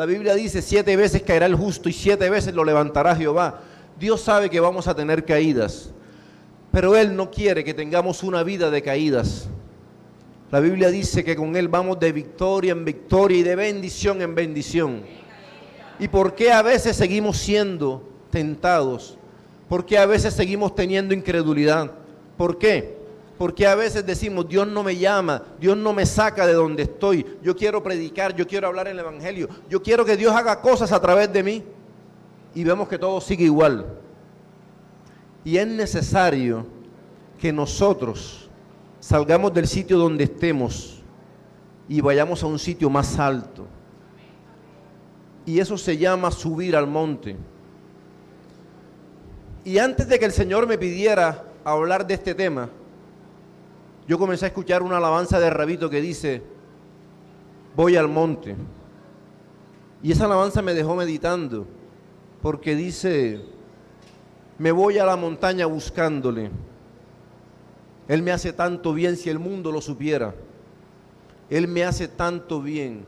La Biblia dice 7 veces caerá el justo y 7 veces lo levantará Jehová. Dios sabe que vamos a tener caídas, pero Él no quiere que tengamos una vida de caídas. La Biblia dice que con Él vamos de victoria en victoria y de bendición en bendición. ¿Y por qué a veces seguimos siendo tentados? ¿Por qué a veces seguimos teniendo incredulidad? ¿Por qué? Porque a veces decimos, Dios no me llama, Dios no me saca de donde estoy. Yo quiero predicar, yo quiero hablar en el Evangelio, yo quiero que Dios haga cosas a través de mí. Y vemos que todo sigue igual. Y es necesario que nosotros salgamos del sitio donde estemos y vayamos a un sitio más alto. Y eso se llama subir al monte. Y antes de que el Señor me pidiera hablar de este tema, yo comencé a escuchar una alabanza de Rabito que dice, voy al monte. Y esa alabanza me dejó meditando, porque dice, me voy a la montaña buscándole. Él me hace tanto bien, si el mundo lo supiera. Él me hace tanto bien.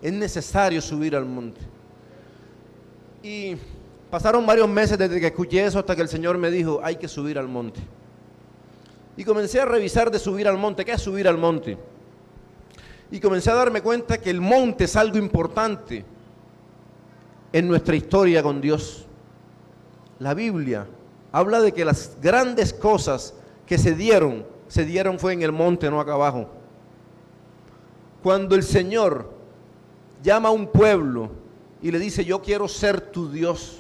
Es necesario subir al monte. Y pasaron varios meses desde que escuché eso hasta que el Señor me dijo, hay que subir al monte. Y comencé a revisar de subir al monte. ¿Qué es subir al monte? Y comencé a darme cuenta que el monte es algo importante en nuestra historia con Dios. La Biblia habla de que las grandes cosas que se dieron fue en el monte, no acá abajo. Cuando el Señor llama a un pueblo y le dice, yo quiero ser tu Dios,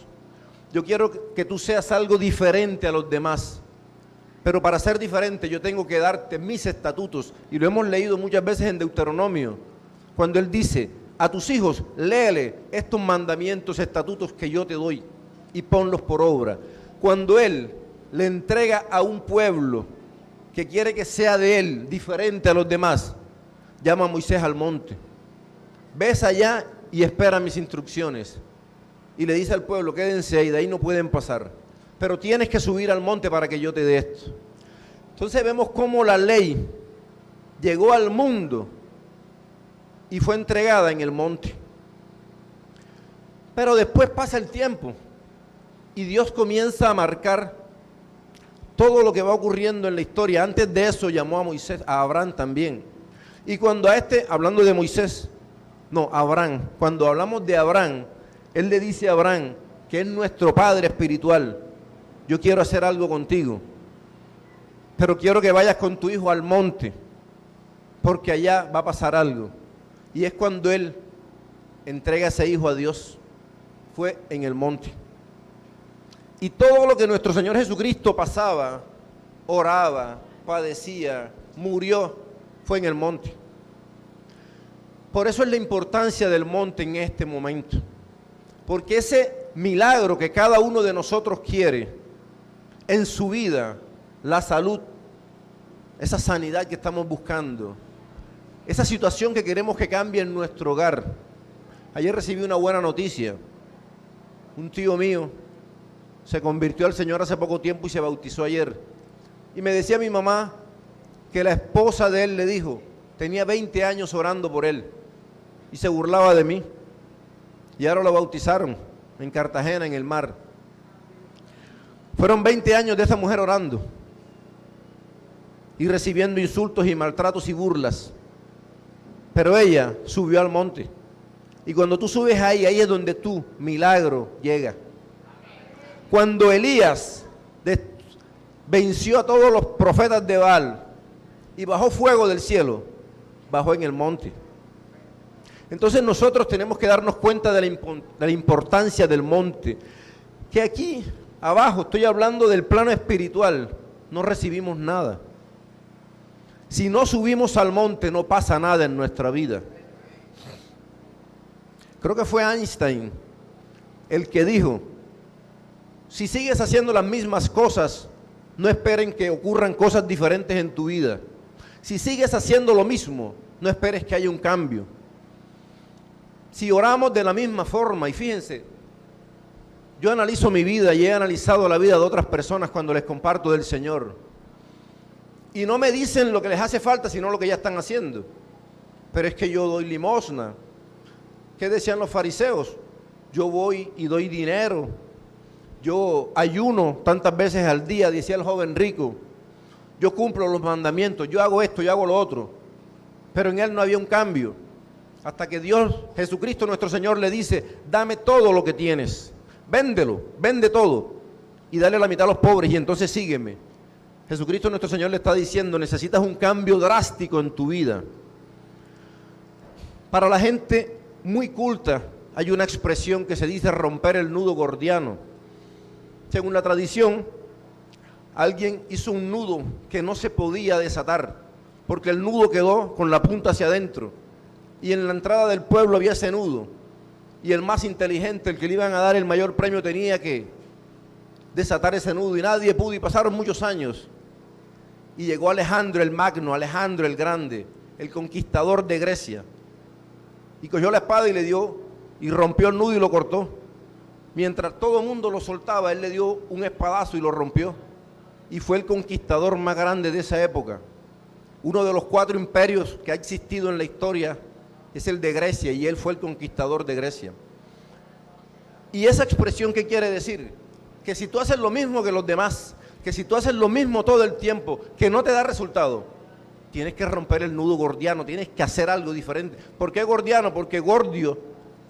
yo quiero que tú seas algo diferente a los demás, pero para ser diferente yo tengo que darte mis estatutos, y lo hemos leído muchas veces en Deuteronomio, cuando Él dice, a tus hijos, léele estos mandamientos, estatutos que yo te doy, y ponlos por obra. Cuando Él le entrega a un pueblo que quiere que sea de Él, diferente a los demás, llama a Moisés al monte. Ves allá y espera mis instrucciones. Y le dice al pueblo, quédense ahí, de ahí no pueden pasar. Pero tienes que subir al monte para que yo te dé esto. Entonces vemos cómo la ley llegó al mundo y fue entregada en el monte. Pero después pasa el tiempo y Dios comienza a marcar todo lo que va ocurriendo en la historia. Antes de eso llamó a Moisés, a Abraham también. Y cuando hablando de Moisés, Abraham, cuando hablamos de Abraham, Él le dice a Abraham, que es nuestro padre espiritual, yo quiero hacer algo contigo, pero quiero que vayas con tu hijo al monte, porque allá va a pasar algo. Y es cuando Él entrega a ese hijo a Dios, fue en el monte. Y todo lo que nuestro Señor Jesucristo pasaba, oraba, padecía, murió, fue en el monte. Por eso es la importancia del monte en este momento. Porque ese milagro que cada uno de nosotros quiere en su vida, la salud, esa sanidad que estamos buscando, esa situación que queremos que cambie en nuestro hogar. Ayer recibí una buena noticia. Un tío mío se convirtió al Señor hace poco tiempo y se bautizó ayer. Y me decía mi mamá que la esposa de él le dijo, tenía 20 años orando por él y se burlaba de mí. Y ahora lo bautizaron en Cartagena, en el mar. Fueron 20 años de esa mujer orando y recibiendo insultos y maltratos y burlas. Pero ella subió al monte. Y cuando tú subes ahí es donde tu milagro llega. Cuando Elías venció a todos los profetas de Baal y bajó fuego del cielo, bajó en el monte. Entonces nosotros tenemos que darnos cuenta de la importancia del monte. Que aquí abajo, estoy hablando del plano espiritual, no recibimos nada. Si no subimos al monte, no pasa nada en nuestra vida. Creo que fue Einstein el que dijo, si sigues haciendo las mismas cosas, no esperen que ocurran cosas diferentes en tu vida. Si sigues haciendo lo mismo, no esperes que haya un cambio. Si oramos de la misma forma, y fíjense, yo analizo mi vida y he analizado la vida de otras personas cuando les comparto del Señor. Y no me dicen lo que les hace falta, sino lo que ya están haciendo. Pero es que yo doy limosna. ¿Qué decían los fariseos? Yo voy y doy dinero, yo ayuno tantas veces al día, decía el joven rico, yo cumplo los mandamientos, yo hago esto, yo hago lo otro, pero en él no había un cambio, hasta que Dios, Jesucristo nuestro Señor, le dice, dame todo lo que tienes, véndelo, vende todo, y dale la mitad a los pobres, y entonces sígueme. Jesucristo nuestro Señor le está diciendo, necesitas un cambio drástico en tu vida. Para la gente muy culta, hay una expresión que se dice romper el nudo gordiano. Según la tradición, alguien hizo un nudo que no se podía desatar, porque el nudo quedó con la punta hacia adentro, y en la entrada del pueblo había ese nudo, y el más inteligente, el que le iban a dar el mayor premio, tenía que desatar ese nudo, y nadie pudo, y pasaron muchos años, y llegó Alejandro el Magno, Alejandro el Grande, el conquistador de Grecia, y cogió la espada y le dio, y rompió el nudo y lo cortó. Mientras todo el mundo lo soltaba, él le dio un espadazo y lo rompió. Y fue el conquistador más grande de esa época. Uno de los 4 imperios que ha existido en la historia es el de Grecia, y él fue el conquistador de Grecia. Y esa expresión, ¿qué quiere decir? Que si tú haces lo mismo que los demás, que si tú haces lo mismo todo el tiempo, que no te da resultado, tienes que romper el nudo gordiano, tienes que hacer algo diferente. ¿Por qué gordiano? Porque Gordio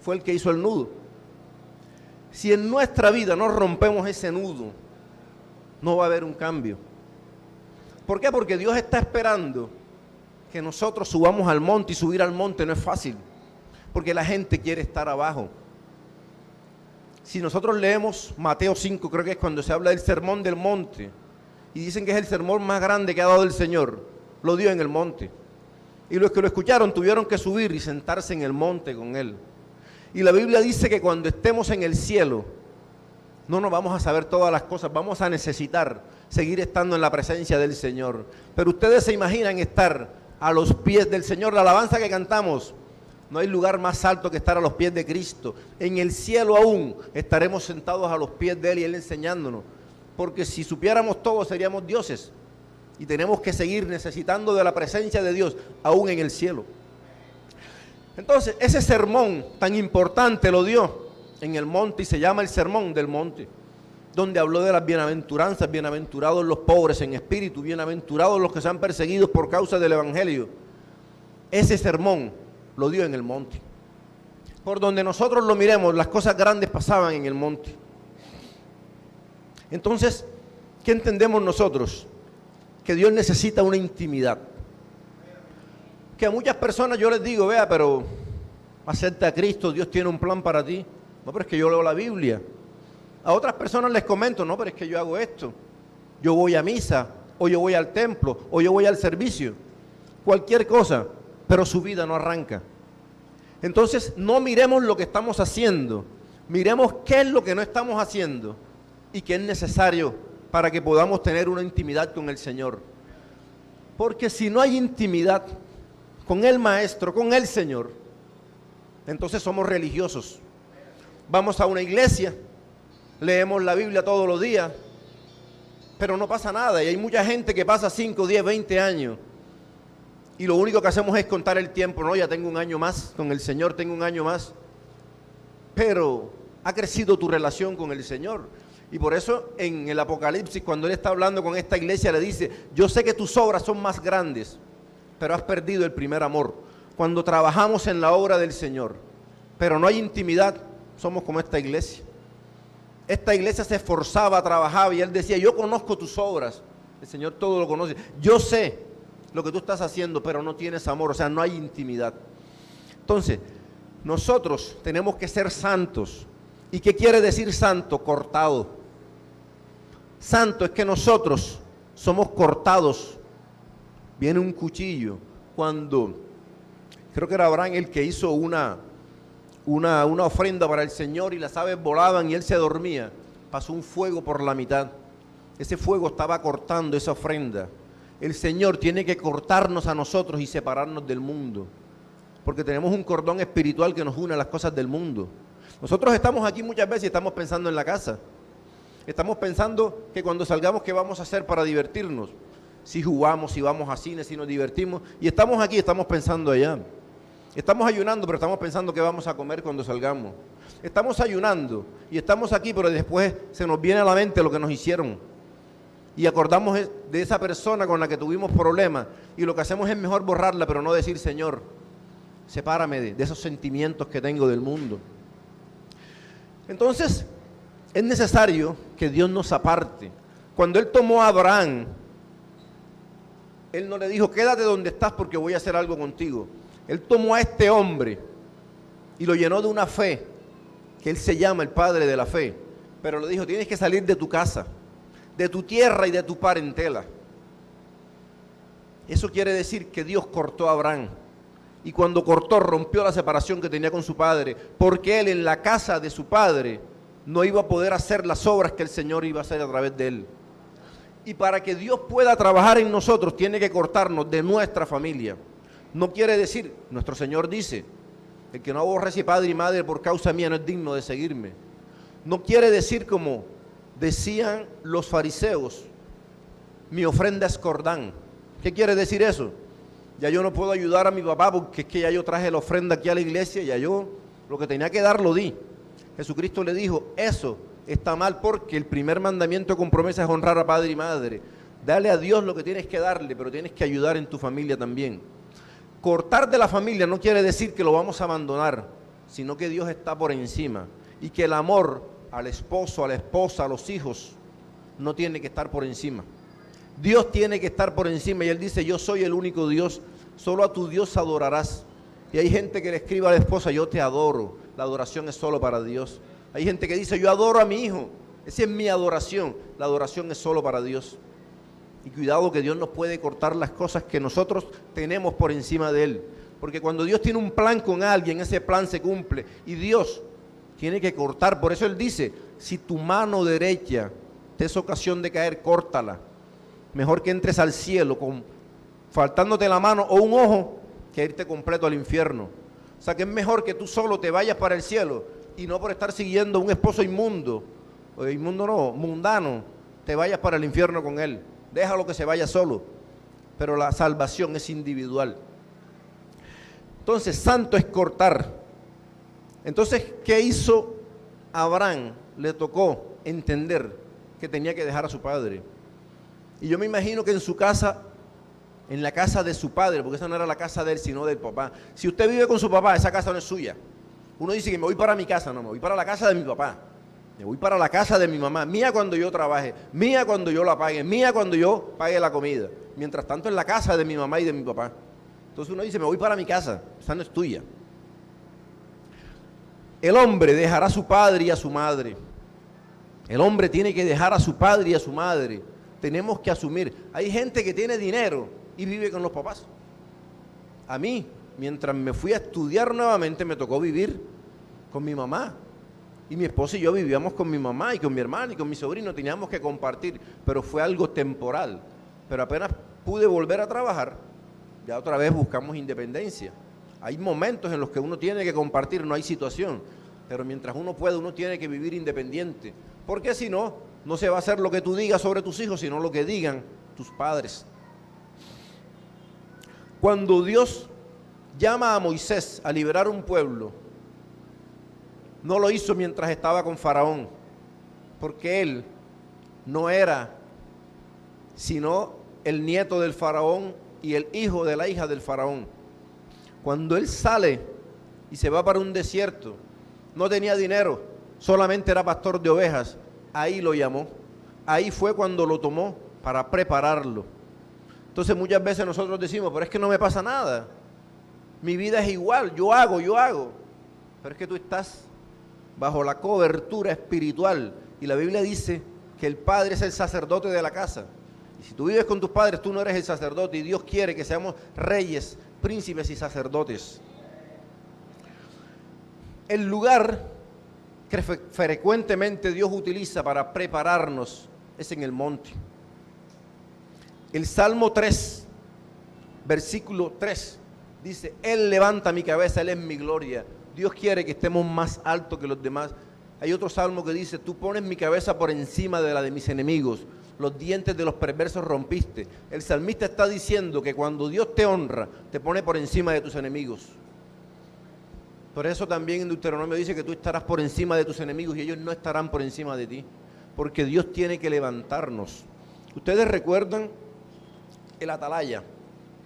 fue el que hizo el nudo. Si en nuestra vida no rompemos ese nudo, no va a haber un cambio. ¿Por qué? Porque Dios está esperando que nosotros subamos al monte, y subir al monte no es fácil, porque la gente quiere estar abajo. Si nosotros leemos Mateo 5, creo que es cuando se habla del sermón del monte, y dicen que es el sermón más grande que ha dado el Señor, lo dio en el monte. Y los que lo escucharon tuvieron que subir y sentarse en el monte con él. Y la Biblia dice que cuando estemos en el cielo, no nos vamos a saber todas las cosas, vamos a necesitar seguir estando en la presencia del Señor. Pero ustedes se imaginan estar a los pies del Señor, la alabanza que cantamos, no hay lugar más alto que estar a los pies de Cristo. En el cielo aún estaremos sentados a los pies de Él y Él enseñándonos. Porque si supiéramos todo seríamos dioses. Y tenemos que seguir necesitando de la presencia de Dios aún en el cielo. Entonces, ese sermón tan importante lo dio en el monte, y se llama el Sermón del Monte, donde habló de las bienaventuranzas, bienaventurados los pobres en espíritu, bienaventurados los que sean perseguidos por causa del Evangelio. Ese sermón lo dio en el monte. Por donde nosotros lo miremos, las cosas grandes pasaban en el monte. Entonces, ¿qué entendemos nosotros? Que Dios necesita una intimidad. Que a muchas personas yo les digo, vea, pero acepta a Cristo, Dios tiene un plan para ti. No, pero es que yo leo la Biblia. A otras personas les comento, no, pero es que yo hago esto. Yo voy a misa, o yo voy al templo, o yo voy al servicio. Cualquier cosa, pero su vida no arranca. Entonces, no miremos lo que estamos haciendo, miremos qué es lo que no estamos haciendo y qué es necesario para que podamos tener una intimidad con el Señor. Porque si no hay intimidad con el Maestro, con el Señor, entonces somos religiosos. Vamos a una iglesia, leemos la Biblia todos los días, pero no pasa nada. Y hay mucha gente que pasa 5, 10, 20 años y lo único que hacemos es contar el tiempo. No, ya tengo un año más con el Señor, tengo un año más. Pero ha crecido tu relación con el Señor. Y por eso en el Apocalipsis, cuando Él está hablando con esta iglesia, le dice, yo sé que tus obras son más grandes, pero has perdido el primer amor. Cuando trabajamos en la obra del Señor, pero no hay intimidad, somos como esta iglesia. Esta iglesia se esforzaba, trabajaba, y Él decía, yo conozco tus obras. El Señor todo lo conoce. Yo sé lo que tú estás haciendo, pero no tienes amor, o sea, no hay intimidad. Entonces, nosotros tenemos que ser santos. ¿Y qué quiere decir santo? Cortado. Santo es que nosotros somos cortados. Viene un cuchillo. Cuando, creo que era Abraham el que hizo una ofrenda para el Señor y las aves volaban y él se dormía, pasó un fuego por la mitad. Ese fuego estaba cortando esa ofrenda. El Señor tiene que cortarnos a nosotros y separarnos del mundo, porque tenemos un cordón espiritual que nos une a las cosas del mundo. Nosotros estamos aquí muchas veces y estamos pensando en la casa. Estamos pensando que cuando salgamos, ¿qué vamos a hacer para divertirnos? Si jugamos, si vamos a cine, si nos divertimos. Y estamos aquí, estamos pensando allá. Estamos ayunando, pero estamos pensando qué vamos a comer cuando salgamos. Estamos ayunando y estamos aquí, pero después se nos viene a la mente lo que nos hicieron. Y acordamos de esa persona con la que tuvimos problemas. Y lo que hacemos es mejor borrarla, pero no decir, Señor, sepárame de esos sentimientos que tengo del mundo. Entonces, es necesario que Dios nos aparte. Cuando Él tomó a Abraham, Él no le dijo, quédate donde estás porque voy a hacer algo contigo. Él tomó a este hombre y lo llenó de una fe, que Él se llama el Padre de la fe. Pero le dijo, tienes que salir de tu casa, de tu tierra y de tu parentela. Eso quiere decir que Dios cortó a Abraham. Y cuando cortó, rompió la separación que tenía con su padre, porque él en la casa de su padre no iba a poder hacer las obras que el Señor iba a hacer a través de él. Y para que Dios pueda trabajar en nosotros, tiene que cortarnos de nuestra familia. No quiere decir, nuestro Señor dice, el que no aborrece padre y madre por causa mía no es digno de seguirme. No quiere decir como decían los fariseos, mi ofrenda es cordán. ¿Qué quiere decir eso? Ya yo no puedo ayudar a mi papá porque es que ya yo traje la ofrenda aquí a la iglesia, ya yo lo que tenía que dar lo di. Jesucristo le dijo, eso está mal porque el primer mandamiento con promesa es honrar a padre y madre. Dale a Dios lo que tienes que darle, pero tienes que ayudar en tu familia también. Cortar de la familia no quiere decir que lo vamos a abandonar, sino que Dios está por encima y que el amor al esposo, a la esposa, a los hijos, no tiene que estar por encima. Dios tiene que estar por encima y Él dice, yo soy el único Dios, solo a tu Dios adorarás. Y hay gente que le escribe a la esposa, yo te adoro, la adoración es solo para Dios. Hay gente que dice, yo adoro a mi hijo, esa es mi adoración, la adoración es solo para Dios. Y cuidado que Dios nos puede cortar las cosas que nosotros tenemos por encima de Él. Porque cuando Dios tiene un plan con alguien, ese plan se cumple y Dios tiene que cortar. Por eso Él dice, si tu mano derecha te es ocasión de caer, córtala. Mejor que entres al cielo faltándote la mano o un ojo que irte completo al infierno. O sea que es mejor que tú solo te vayas para el cielo y no por estar siguiendo a un esposo inmundo, o inmundo no, mundano, te vayas para el infierno con él. Déjalo que se vaya solo. Pero la salvación es individual. Entonces, santo es cortar. Entonces, ¿qué hizo Abraham? Le tocó entender que tenía que dejar a su padre. Y yo me imagino que en su casa, en la casa de su padre, porque esa no era la casa de él, sino del papá. Si usted vive con su papá, esa casa no es suya. Uno dice que me voy para mi casa, no, me voy para la casa de mi papá. Me voy para la casa de mi mamá, mía cuando yo trabaje, mía cuando yo la pague, mía cuando yo pague la comida. Mientras tanto, en la casa de mi mamá y de mi papá. Entonces uno dice, me voy para mi casa, esa no es tuya. El hombre dejará a su padre y a su madre. El hombre tiene que dejar a su padre y a su madre. Tenemos que asumir. Hay gente que tiene dinero y vive con los papás. A mí, mientras me fui a estudiar nuevamente, me tocó vivir con mi mamá. Y mi esposa y yo vivíamos con mi mamá y con mi hermano y con mi sobrino. Teníamos que compartir, pero fue algo temporal. Pero apenas pude volver a trabajar, ya otra vez buscamos independencia. Hay momentos en los que uno tiene que compartir, no hay situación. Pero mientras uno puede, uno tiene que vivir independiente. Porque si no, no se va a hacer lo que tú digas sobre tus hijos, sino lo que digan tus padres. Cuando Dios llama a Moisés a liberar un pueblo, no lo hizo mientras estaba con Faraón, porque él no era sino el nieto del Faraón y el hijo de la hija del Faraón. Cuando él sale y se va para un desierto, no tenía dinero, solamente era pastor de ovejas. Ahí lo llamó, ahí fue cuando lo tomó para prepararlo. Entonces muchas veces nosotros decimos, pero es que no me pasa nada, mi vida es igual, yo hago. Pero es que tú estás bajo la cobertura espiritual y la Biblia dice que el padre es el sacerdote de la casa. Y si tú vives con tus padres, tú no eres el sacerdote y Dios quiere que seamos reyes, príncipes y sacerdotes. El lugar que frecuentemente Dios utiliza para prepararnos es en el monte. El Salmo 3, versículo 3, dice, Él levanta mi cabeza, Él es mi gloria. Dios quiere que estemos más altos que los demás. Hay otro salmo que dice, tú pones mi cabeza por encima de la de mis enemigos, los dientes de los perversos rompiste. El salmista está diciendo que cuando Dios te honra, te pone por encima de tus enemigos. Por eso también en Deuteronomio dice que tú estarás por encima de tus enemigos y ellos no estarán por encima de ti, porque Dios tiene que levantarnos. Ustedes recuerdan el atalaya.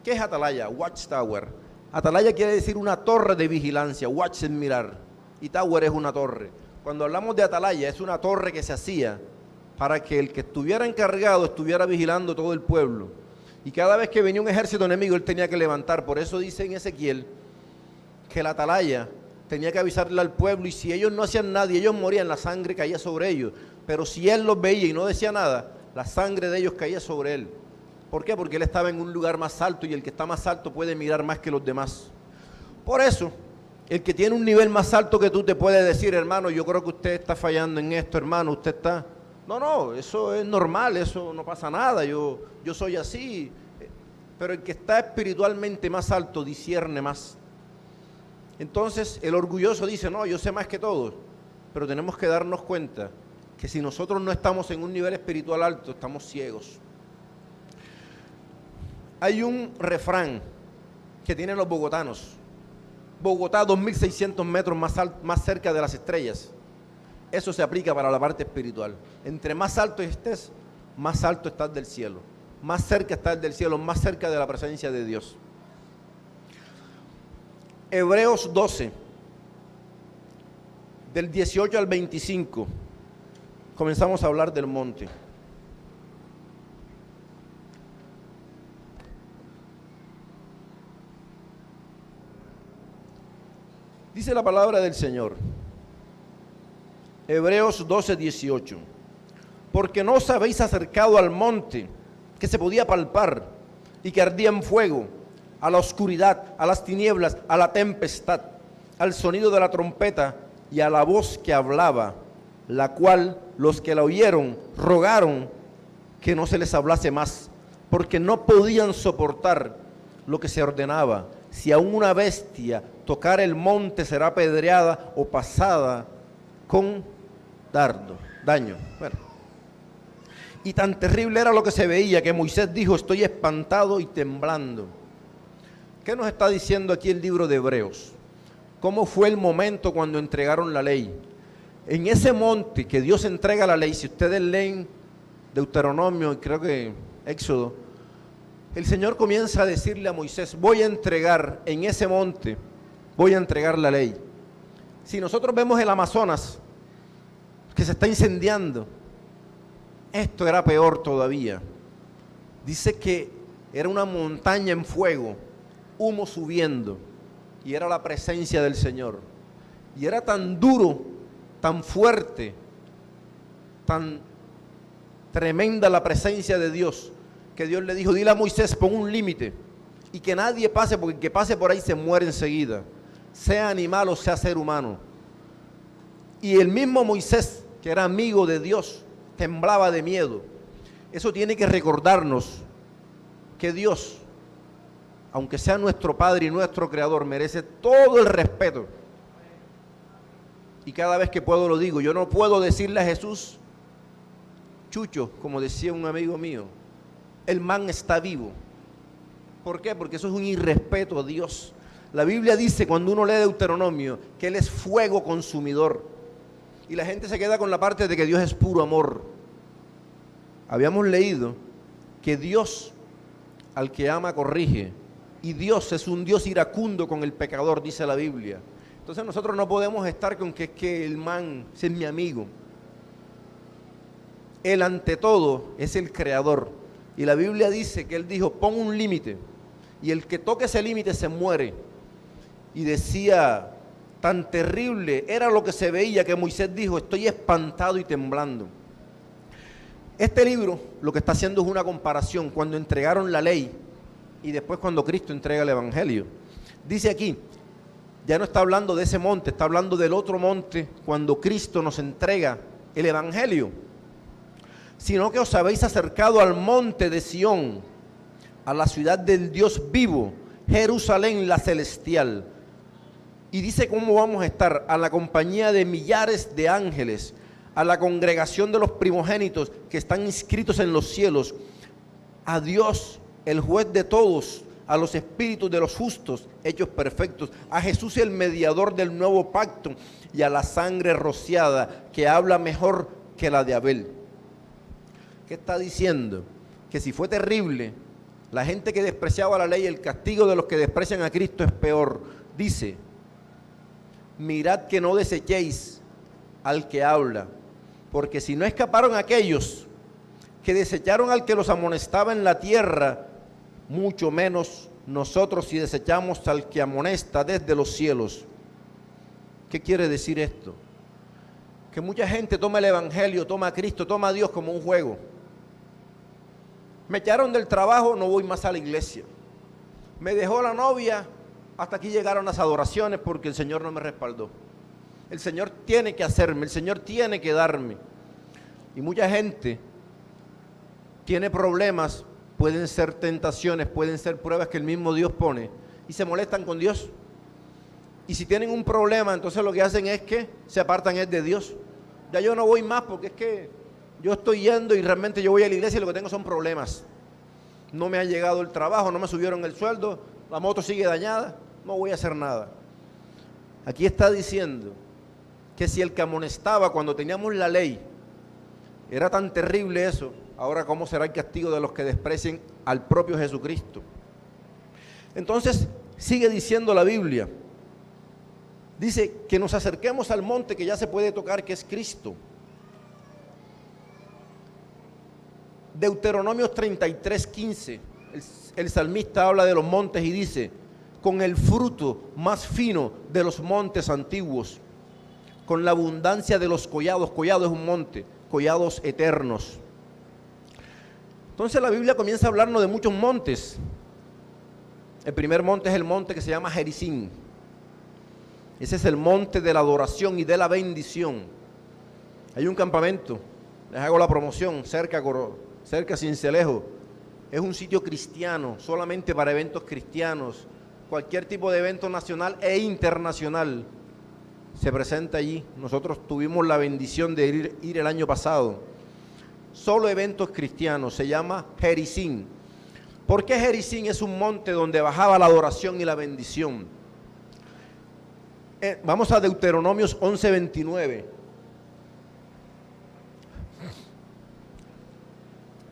¿Qué es atalaya? Watchtower. Atalaya quiere decir una torre de vigilancia. Watch es mirar y tower es una torre. Cuando hablamos de atalaya, es una torre que se hacía para que el que estuviera encargado estuviera vigilando todo el pueblo. Y cada vez que venía un ejército enemigo, él tenía que levantar. Por eso dice en Ezequiel que la atalaya tenía que avisarle al pueblo, y si ellos no hacían nada y ellos morían, la sangre caía sobre ellos. Pero si él los veía y no decía nada, la sangre de ellos caía sobre él. ¿Por qué? Porque él estaba en un lugar más alto, y el que está más alto puede mirar más que los demás. Por eso, el que tiene un nivel más alto que tú te puede decir: hermano, yo creo que usted está fallando en esto, hermano, usted está... No, eso es normal, eso no pasa nada, yo soy así. Pero el que está espiritualmente más alto discierne más. Entonces el orgulloso dice: no, yo sé más que todos. Pero tenemos que darnos cuenta que si nosotros no estamos en un nivel espiritual alto, estamos ciegos. Hay un refrán que tienen los bogotanos: Bogotá, 2.600 metros más cerca de las estrellas. Eso se aplica para la parte espiritual. Entre más alto estés, más alto estás del cielo. Más cerca estás del cielo, más cerca de la presencia de Dios. Hebreos 12, del 18 al 25, comenzamos a hablar del monte. Dice la palabra del Señor, Hebreos 12, 18. Porque no os habéis acercado al monte que se podía palpar y que ardía en fuego, a la oscuridad, a las tinieblas, a la tempestad, al sonido de la trompeta y a la voz que hablaba, la cual los que la oyeron rogaron que no se les hablase más, porque no podían soportar lo que se ordenaba. Si aún una bestia tocar el monte, será apedreada o pasada con daño. Bueno. Y tan terrible era lo que se veía que Moisés dijo: estoy espantado y temblando. ¿Qué nos está diciendo aquí el libro de Hebreos? ¿Cómo fue el momento cuando entregaron la ley? En ese monte que Dios entrega la ley, si ustedes leen Deuteronomio y creo que Éxodo, el Señor comienza a decirle a Moisés: voy a entregar en ese monte, voy a entregar la ley. Si nosotros vemos el Amazonas que se está incendiando, esto era peor todavía. Dice que era una montaña en fuego, humo subiendo, y era la presencia del Señor. Y era tan duro, tan fuerte, tan tremenda la presencia de Dios, que Dios le dijo: dile a Moisés, pon un límite y que nadie pase, porque el que pase por ahí se muere enseguida, sea animal o sea ser humano. Y el mismo Moisés, que era amigo de Dios, temblaba de miedo. Eso tiene que recordarnos que Dios, aunque sea nuestro Padre y nuestro Creador, merece todo el respeto. Y cada vez que puedo lo digo. Yo no puedo decirle a Jesús: Chucho, como decía un amigo mío, el man está vivo. ¿Por qué? Porque eso es un irrespeto a Dios. La Biblia dice, cuando uno lee Deuteronomio, que Él es fuego consumidor. Y la gente se queda con la parte de que Dios es puro amor. Habíamos leído que Dios al que ama corrige, y Dios es un Dios iracundo con el pecador, dice la Biblia. Entonces nosotros no podemos estar con que es que el man es mi amigo. Él ante todo es el creador. Y la Biblia dice que Él dijo: pon un límite, y el que toque ese límite se muere. Y decía, tan terrible era lo que se veía, que Moisés dijo: estoy espantado y temblando. Este libro lo que está haciendo es una comparación cuando entregaron la ley y después cuando Cristo entrega el Evangelio. Dice aquí, ya no está hablando de ese monte, está hablando del otro monte cuando Cristo nos entrega el Evangelio. Sino que os habéis acercado al monte de Sión, a la ciudad del Dios vivo, Jerusalén la celestial. Y dice cómo vamos a estar: a la compañía de millares de ángeles, a la congregación de los primogénitos que están inscritos en los cielos, a Dios, el juez de todos, a los espíritus de los justos hechos perfectos, a Jesús el mediador del nuevo pacto y a la sangre rociada que habla mejor que la de Abel. ¿Qué está diciendo? Que si fue terrible, la gente que despreciaba la ley, el castigo de los que desprecian a Cristo es peor. Dice, mirad que no desechéis al que habla, porque si no escaparon aquellos que desecharon al que los amonestaba en la tierra, mucho menos nosotros si desechamos al que amonesta desde los cielos. ¿Qué quiere decir esto? Que mucha gente toma el evangelio, toma a Cristo, toma a Dios como un juego. Me echaron del trabajo, no voy más a la iglesia. Me dejó la novia, hasta aquí llegaron las adoraciones porque el Señor no me respaldó. El Señor tiene que hacerme, el Señor tiene que darme. Y mucha gente tiene problemas, pueden ser tentaciones, pueden ser pruebas que el mismo Dios pone y se molestan con Dios. Y si tienen un problema, entonces lo que hacen es que se apartan de Dios. Ya yo no voy más porque es que yo estoy yendo y realmente yo voy a la iglesia y lo que tengo son problemas. No me ha llegado el trabajo, no me subieron el sueldo, la moto sigue dañada, no voy a hacer nada. Aquí está diciendo que si el que amonestaba cuando teníamos la ley era tan terrible eso, ahora ¿cómo será el castigo de los que desprecien al propio Jesucristo? Entonces sigue diciendo la Biblia, dice que nos acerquemos al monte que ya se puede tocar, que es Cristo. Deuteronomio 33:15, el salmista habla de los montes y dice, con el fruto más fino de los montes antiguos, con la abundancia de los collados, collado es un monte, collados eternos. Entonces la Biblia comienza a hablarnos de muchos montes. El primer monte es el monte que se llama Gerizim. Ese es el monte de la adoración y de la bendición. Hay un campamento, les hago la promoción, cerca de Sincelejo. Es un sitio cristiano, solamente para eventos cristianos. Cualquier tipo de evento nacional e internacional se presenta allí. Nosotros tuvimos la bendición de ir el año pasado. Solo eventos cristianos, se llama Gerizim. ¿Por qué Gerizim? Es un monte donde bajaba la adoración y la bendición. Vamos a Deuteronomios 11:29.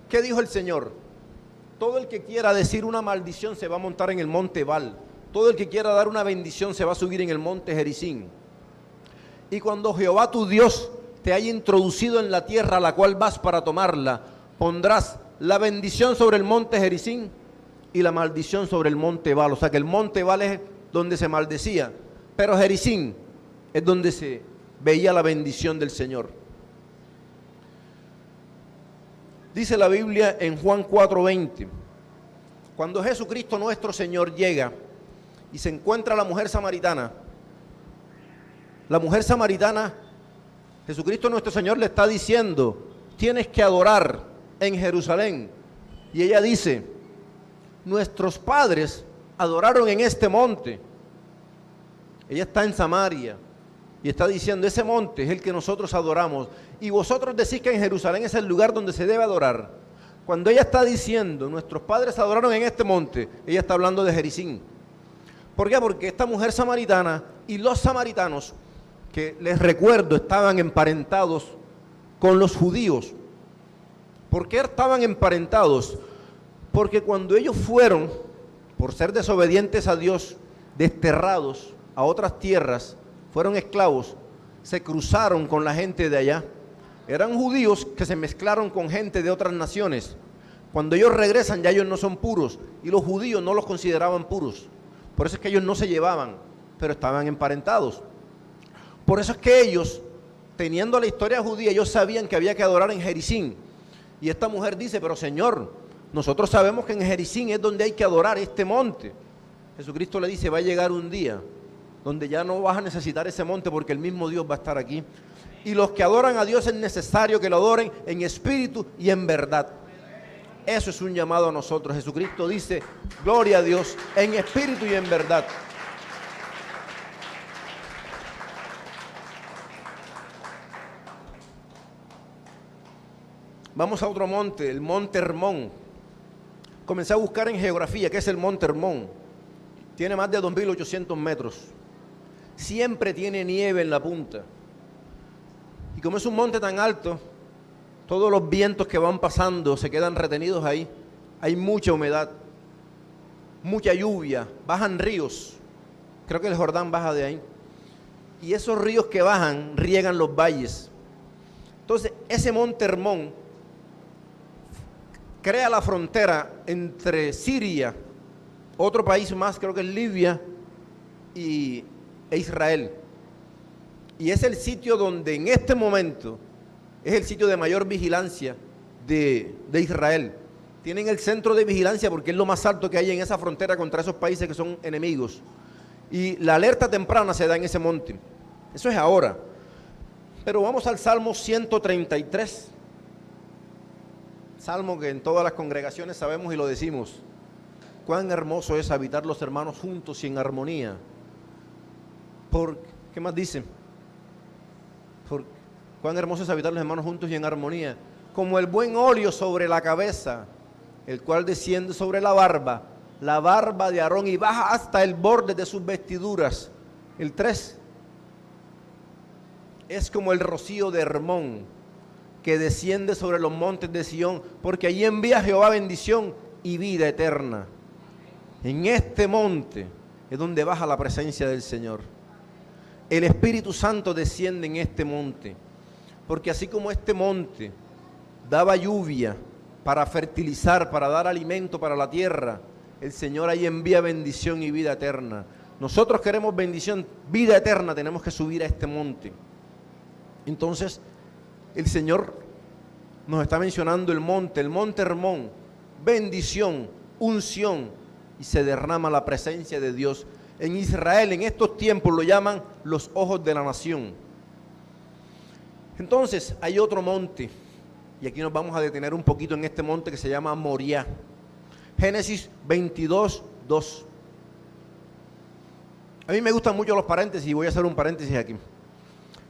¿Qué dijo el Señor? Todo el que quiera decir una maldición se va a montar en el monte Ebal. Todo el que quiera dar una bendición se va a subir en el monte Gerizim. Y cuando Jehová tu Dios te haya introducido en la tierra a la cual vas para tomarla, pondrás la bendición sobre el monte Gerizim y la maldición sobre el monte Ebal. O sea que el monte Ebal es donde se maldecía, pero Gerizim es donde se veía la bendición del Señor. Dice la Biblia en Juan 4:20, cuando Jesucristo nuestro Señor llega y se encuentra la mujer samaritana, Jesucristo nuestro Señor le está diciendo, tienes que adorar en Jerusalén. Y ella dice, nuestros padres adoraron en este monte. Ella está en Samaria y está diciendo, ese monte es el que nosotros adoramos. Y vosotros decís que en Jerusalén es el lugar donde se debe adorar. Cuando ella está diciendo, nuestros padres adoraron en este monte, ella está hablando de Gerizim. ¿Por qué? Porque esta mujer samaritana y los samaritanos, que les recuerdo, estaban emparentados con los judíos. ¿Por qué estaban emparentados? Porque cuando ellos fueron, por ser desobedientes a Dios, desterrados a otras tierras, fueron esclavos, se cruzaron con la gente de allá. Eran judíos que se mezclaron con gente de otras naciones. Cuando ellos regresan ya ellos no son puros y los judíos no los consideraban puros. Por eso es que ellos no se llevaban, pero estaban emparentados. Por eso es que ellos, teniendo la historia judía, ellos sabían que había que adorar en Gerizim. Y esta mujer dice, pero Señor, nosotros sabemos que en Gerizim es donde hay que adorar este monte. Jesucristo le dice, va a llegar un día donde ya no vas a necesitar ese monte porque el mismo Dios va a estar aquí. Y los que adoran a Dios es necesario que lo adoren en espíritu y en verdad. Eso es un llamado a nosotros. Jesucristo dice, gloria a Dios, en espíritu y en verdad. Vamos a otro monte, el monte Hermón. comencé a buscar en geografía qué es el Monte Hermón. Tiene más de 2.800 metros. Siempre tiene nieve en la punta. Y como es un monte tan alto, todos los vientos que van pasando se quedan retenidos ahí. Hay mucha humedad, mucha lluvia, bajan ríos. Creo que el Jordán baja de ahí. Y esos ríos que bajan riegan los valles. Entonces, ese Monte Hermón crea la frontera entre Siria, otro país más, creo que es Libia, e Israel. Y es el sitio donde en este momento es el sitio de mayor vigilancia de Israel. Tienen el centro de vigilancia porque es lo más alto que hay en esa frontera contra esos países que son enemigos. Y la alerta temprana se da en ese monte. Eso es ahora. Pero vamos al Salmo 133. Salmo que en todas las congregaciones sabemos y lo decimos. Cuán hermoso es habitar los hermanos juntos y en armonía. ¿Qué más dice? Cuán hermoso es habitar los hermanos juntos y en armonía. Como el buen óleo sobre la cabeza, el cual desciende sobre la barba de Aarón y baja hasta el borde de sus vestiduras. El 3. Es como el rocío de Hermón, que desciende sobre los montes de Sión, porque allí envía Jehová bendición y vida eterna. En este monte es donde baja la presencia del Señor. El Espíritu Santo desciende en este monte, porque así como este monte daba lluvia para fertilizar, para dar alimento para la tierra, el Señor ahí envía bendición y vida eterna. Nosotros queremos bendición, vida eterna, tenemos que subir a este monte. Entonces, el Señor nos está mencionando el monte Hermón, bendición, unción, y se derrama la presencia de Dios. En Israel, en estos tiempos, lo llaman los ojos de la nación. Entonces, hay otro monte, y aquí nos vamos a detener un poquito en este monte que se llama Moriah. Génesis 22, 2. A mí me gustan mucho los paréntesis y voy a hacer un paréntesis aquí.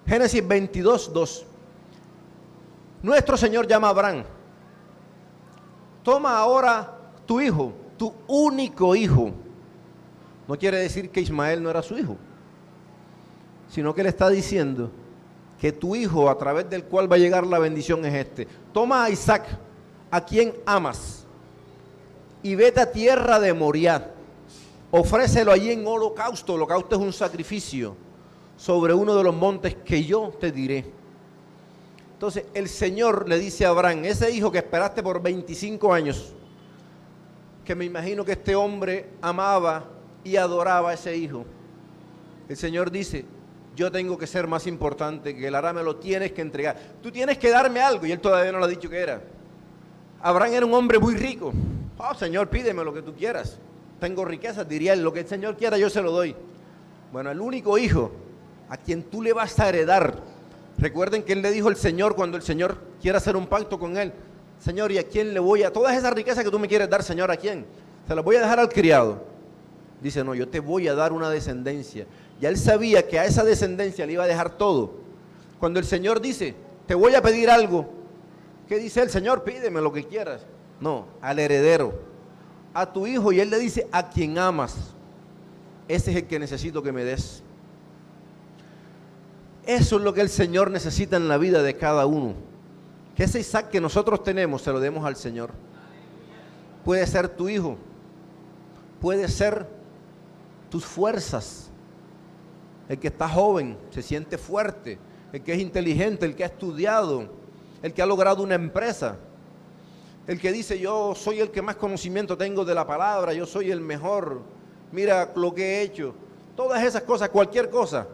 Génesis 22, 2. Nuestro Señor llama a Abraham. Toma ahora tu hijo, tu único hijo. No quiere decir que Ismael no era su hijo, sino que le está diciendo que tu hijo, a través del cual va a llegar la bendición, es este. Toma a Isaac, a quien amas, y vete a tierra de Moriah. Ofrécelo allí en holocausto. Holocausto es un sacrificio sobre uno de los montes que yo te diré. Entonces el Señor le dice a Abraham, ese hijo que esperaste por 25 años, que me imagino que este hombre amaba y adoraba a ese hijo, el Señor dice, yo tengo que ser más importante que él, ahora me lo tienes que entregar, tú tienes que darme algo, y él todavía no le ha dicho qué era. Abraham era un hombre muy rico. Oh, Señor, pídeme lo que tú quieras, tengo riquezas, diría él, lo que el Señor quiera yo se lo doy. Bueno, el único hijo a quien tú le vas a heredar, recuerden que él le dijo al Señor cuando el Señor quiere hacer un pacto con él, Señor, ¿y a quién le voy a, todas esas riquezas que tú me quieres dar, Señor, a quién? Se las voy a dejar al criado. Dice, no, yo te voy a dar una descendencia. Ya él sabía que a esa descendencia le iba a dejar todo. Cuando el Señor dice, te voy a pedir algo, ¿qué dice el Señor? Pídeme lo que quieras. No, al heredero, a tu hijo, y él le dice, a quien amas, ese es el que necesito que me des. Eso es lo que el Señor necesita en la vida de cada uno. Que ese Isaac que nosotros tenemos se lo demos al Señor. Puede ser tu hijo, puede ser tus fuerzas. El que está joven, se siente fuerte, el que es inteligente, el que ha estudiado, el que ha logrado una empresa, el que dice yo soy el que más conocimiento tengo de la palabra, yo soy el mejor, mira lo que he hecho. Todas esas cosas, cualquier cosa.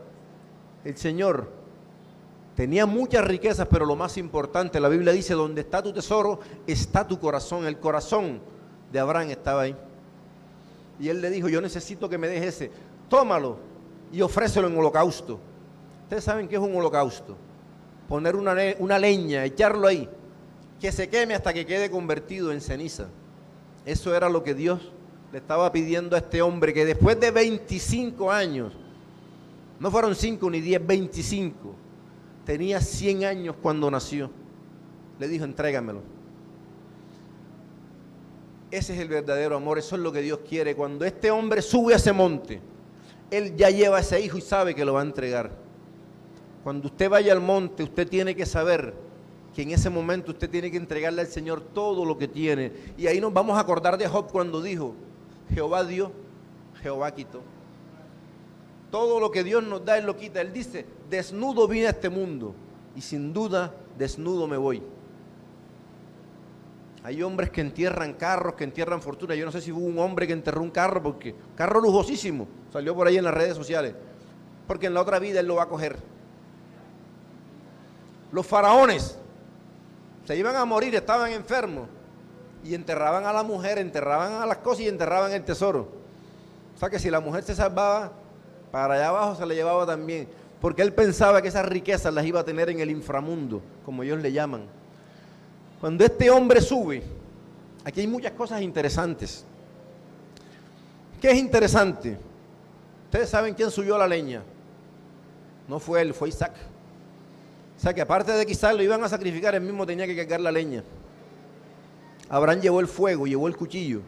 El Señor tenía muchas riquezas, pero lo más importante, la Biblia dice, donde está tu tesoro, está tu corazón. El corazón de Abraham estaba ahí. Y él le dijo, yo necesito que me dejes ese, tómalo y ofrécelo en holocausto. Ustedes saben qué es un holocausto. Poner una leña, echarlo ahí, que se queme hasta que quede convertido en ceniza. Eso era lo que Dios le estaba pidiendo a este hombre, que después de 25 años, no fueron 5 ni 10, 25, tenía 100 años cuando nació. Le dijo, entrégamelo. Ese es el verdadero amor, eso es lo que Dios quiere. Cuando este hombre sube a ese monte, él ya lleva a ese hijo y sabe que lo va a entregar. Cuando usted vaya al monte, usted tiene que saber que en ese momento usted tiene que entregarle al Señor todo lo que tiene. Y ahí nos vamos a acordar de Job cuando dijo, Jehová dio, Jehová quitó. Todo lo que Dios nos da, Él lo quita. Él dice, desnudo vine a este mundo y sin duda desnudo me voy. Hay hombres que entierran carros, que entierran fortuna. Yo no sé si hubo un hombre que enterró un carro, porque carro lujosísimo, salió por ahí en las redes sociales, porque en la otra vida él lo va a coger. Los faraones se iban a morir, estaban enfermos, y enterraban a la mujer, enterraban a las cosas y enterraban el tesoro. O sea que si la mujer se salvaba, para allá abajo se le llevaba también, porque él pensaba que esas riquezas las iba a tener en el inframundo, como ellos le llaman. Cuando este hombre sube, aquí hay muchas cosas interesantes. ¿Qué es interesante? Ustedes saben quién subió la leña. No fue él, fue Isaac. O sea que aparte de que Isaac lo iban a sacrificar, él mismo tenía que cargar la leña. Abraham llevó el fuego, llevó el cuchillo.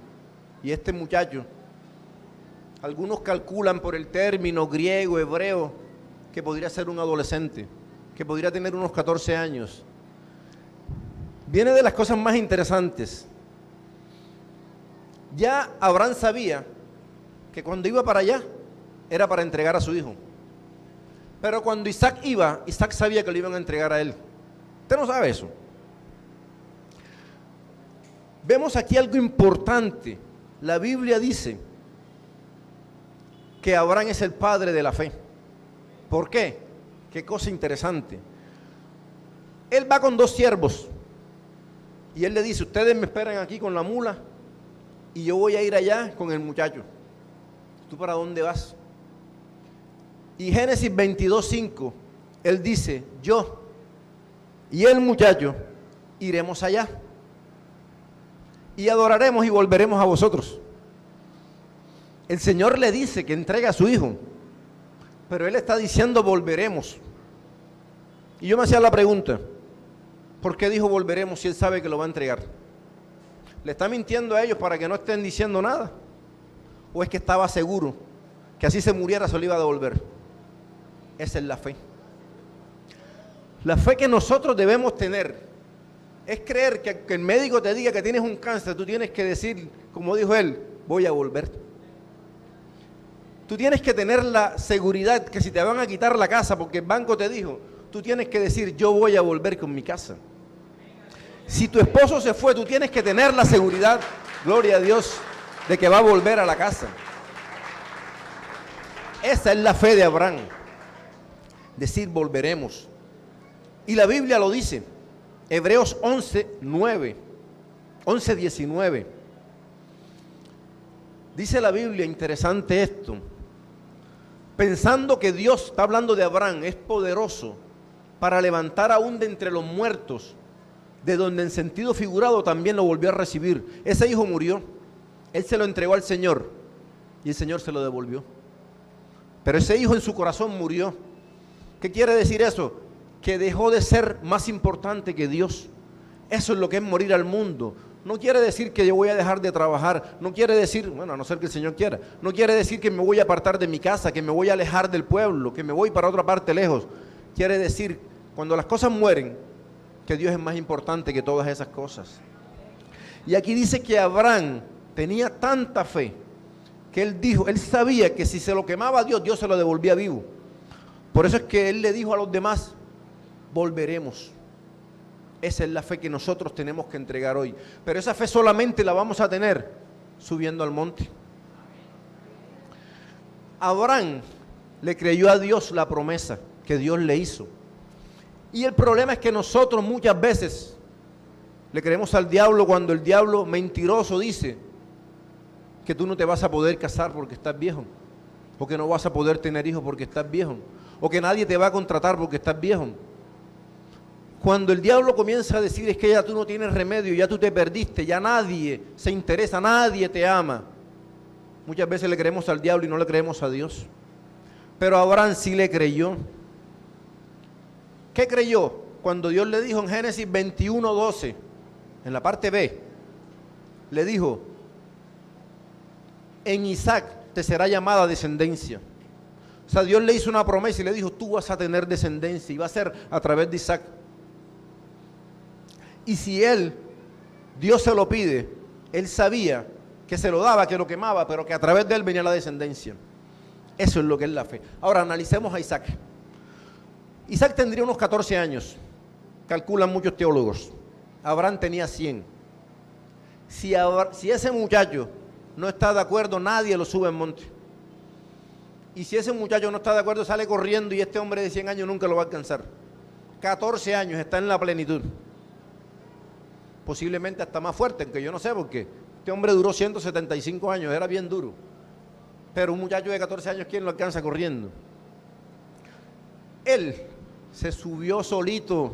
Y este muchacho, algunos calculan por el término griego, hebreo, que podría ser un adolescente, que podría tener unos 14 años. Viene de las cosas más interesantes. Ya Abraham sabía que cuando iba para allá era para entregar a su hijo. Pero cuando Isaac iba, Isaac sabía que lo iban a entregar a él. Usted no sabe eso. Vemos aquí algo importante. La Biblia dice que Abraham es el padre de la fe. ¿Por qué? Qué cosa interesante. Él va con 2 siervos. Y él le dice, ustedes me esperan aquí con la mula y yo voy a ir allá con el muchacho. ¿Tú para dónde vas? Y Génesis 22:5, él dice, yo y el muchacho iremos allá y adoraremos y volveremos a vosotros. El Señor le dice que entregue a su hijo, pero él está diciendo volveremos. Y yo me hacía la pregunta, ¿por qué dijo volveremos si él sabe que lo va a entregar? ¿Le está mintiendo a ellos para que no estén diciendo nada? ¿O es que estaba seguro que así se muriera se lo iba a devolver? Esa es la fe. La fe que nosotros debemos tener es creer que el médico te diga que tienes un cáncer, tú tienes que decir, como dijo él, voy a volver. Tú tienes que tener la seguridad que si te van a quitar la casa porque el banco te dijo, tú tienes que decir, yo voy a volver con mi casa. Si tu esposo se fue, tú tienes que tener la seguridad, gloria a Dios, de que va a volver a la casa. Esa es la fe de Abraham. Decir, volveremos. Y la Biblia lo dice. Hebreos 11:19. Dice la Biblia, interesante esto. Pensando que Dios, está hablando de Abraham, es poderoso para levantar aún de entre los muertos, de donde en sentido figurado también lo volvió a recibir. Ese hijo murió, él se lo entregó al Señor y el Señor se lo devolvió. Pero ese hijo en su corazón murió. ¿Qué quiere decir eso? Que dejó de ser más importante que Dios. Eso es lo que es morir al mundo. No quiere decir que yo voy a dejar de trabajar, no quiere decir, bueno, a no ser que el Señor quiera, no quiere decir que me voy a apartar de mi casa, que me voy a alejar del pueblo, que me voy para otra parte lejos. Quiere decir, cuando las cosas mueren, que Dios es más importante que todas esas cosas. Y aquí dice que Abraham tenía tanta fe, que él dijo, él sabía que si se lo quemaba a Dios, Dios se lo devolvía vivo. Por eso es que él le dijo a los demás, volveremos. Esa es la fe que nosotros tenemos que entregar hoy. Pero esa fe solamente la vamos a tener subiendo al monte. Abraham le creyó a Dios la promesa que Dios le hizo. Y el problema es que nosotros muchas veces le creemos al diablo cuando el diablo mentiroso dice que tú no te vas a poder casar porque estás viejo, o que no vas a poder tener hijos porque estás viejo, o que nadie te va a contratar porque estás viejo. Cuando el diablo comienza a decir es que ya tú no tienes remedio, ya tú te perdiste, ya nadie se interesa, nadie te ama, muchas veces le creemos al diablo y no le creemos a Dios. Pero Abraham sí le creyó. ¿Qué creyó? Cuando Dios le dijo en Génesis 21:12, en la parte B, le dijo, en Isaac te será llamada descendencia. O sea, Dios le hizo una promesa y le dijo, tú vas a tener descendencia y va a ser a través de Isaac. Y si Dios se lo pide, él sabía que se lo daba, que lo quemaba, pero que a través de él venía la descendencia. Eso es lo que es la fe. Ahora analicemos a Isaac. Isaac tendría unos 14 años, calculan muchos teólogos. Abraham tenía 100. Si ese muchacho no está de acuerdo, nadie lo sube al monte. Y si ese muchacho no está de acuerdo, sale corriendo y este hombre de 100 años nunca lo va a alcanzar. 14 años, está en la plenitud. Posiblemente hasta más fuerte, aunque yo no sé por qué. Este hombre duró 175 años, era bien duro. Pero un muchacho de 14 años, ¿quién lo alcanza corriendo? Él se subió solito.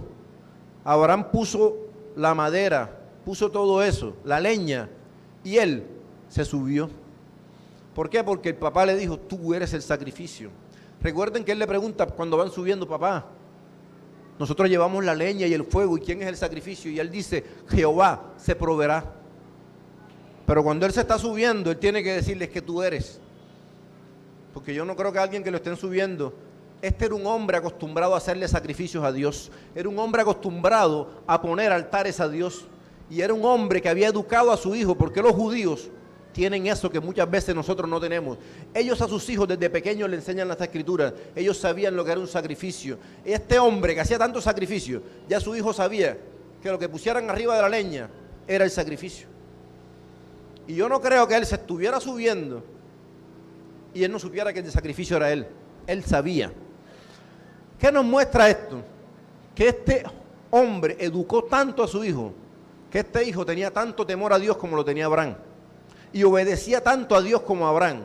Abraham puso la madera, puso todo eso, la leña, y él se subió. ¿Por qué? Porque el papá le dijo, tú eres el sacrificio. Recuerden que él le pregunta cuando van subiendo, papá, nosotros llevamos la leña y el fuego, ¿y quién es el sacrificio? Y él dice, Jehová se proveerá. Pero cuando él se está subiendo, él tiene que decirles que tú eres. Porque yo no creo que alguien que lo estén subiendo, este era un hombre acostumbrado a hacerle sacrificios a Dios. Era un hombre acostumbrado a poner altares a Dios. Y era un hombre que había educado a su hijo, porque los judíos tienen eso que muchas veces nosotros no tenemos. Ellos a sus hijos desde pequeños le enseñan las escrituras. Ellos sabían lo que era un sacrificio. Este hombre que hacía tanto sacrificio, ya su hijo sabía que lo que pusieran arriba de la leña era el sacrificio. Y yo no creo que él se estuviera subiendo y él no supiera que el sacrificio era él. Él sabía. ¿Qué nos muestra esto? Que este hombre educó tanto a su hijo, que este hijo tenía tanto temor a Dios como lo tenía Abraham. Y obedecía tanto a Dios como a Abraham.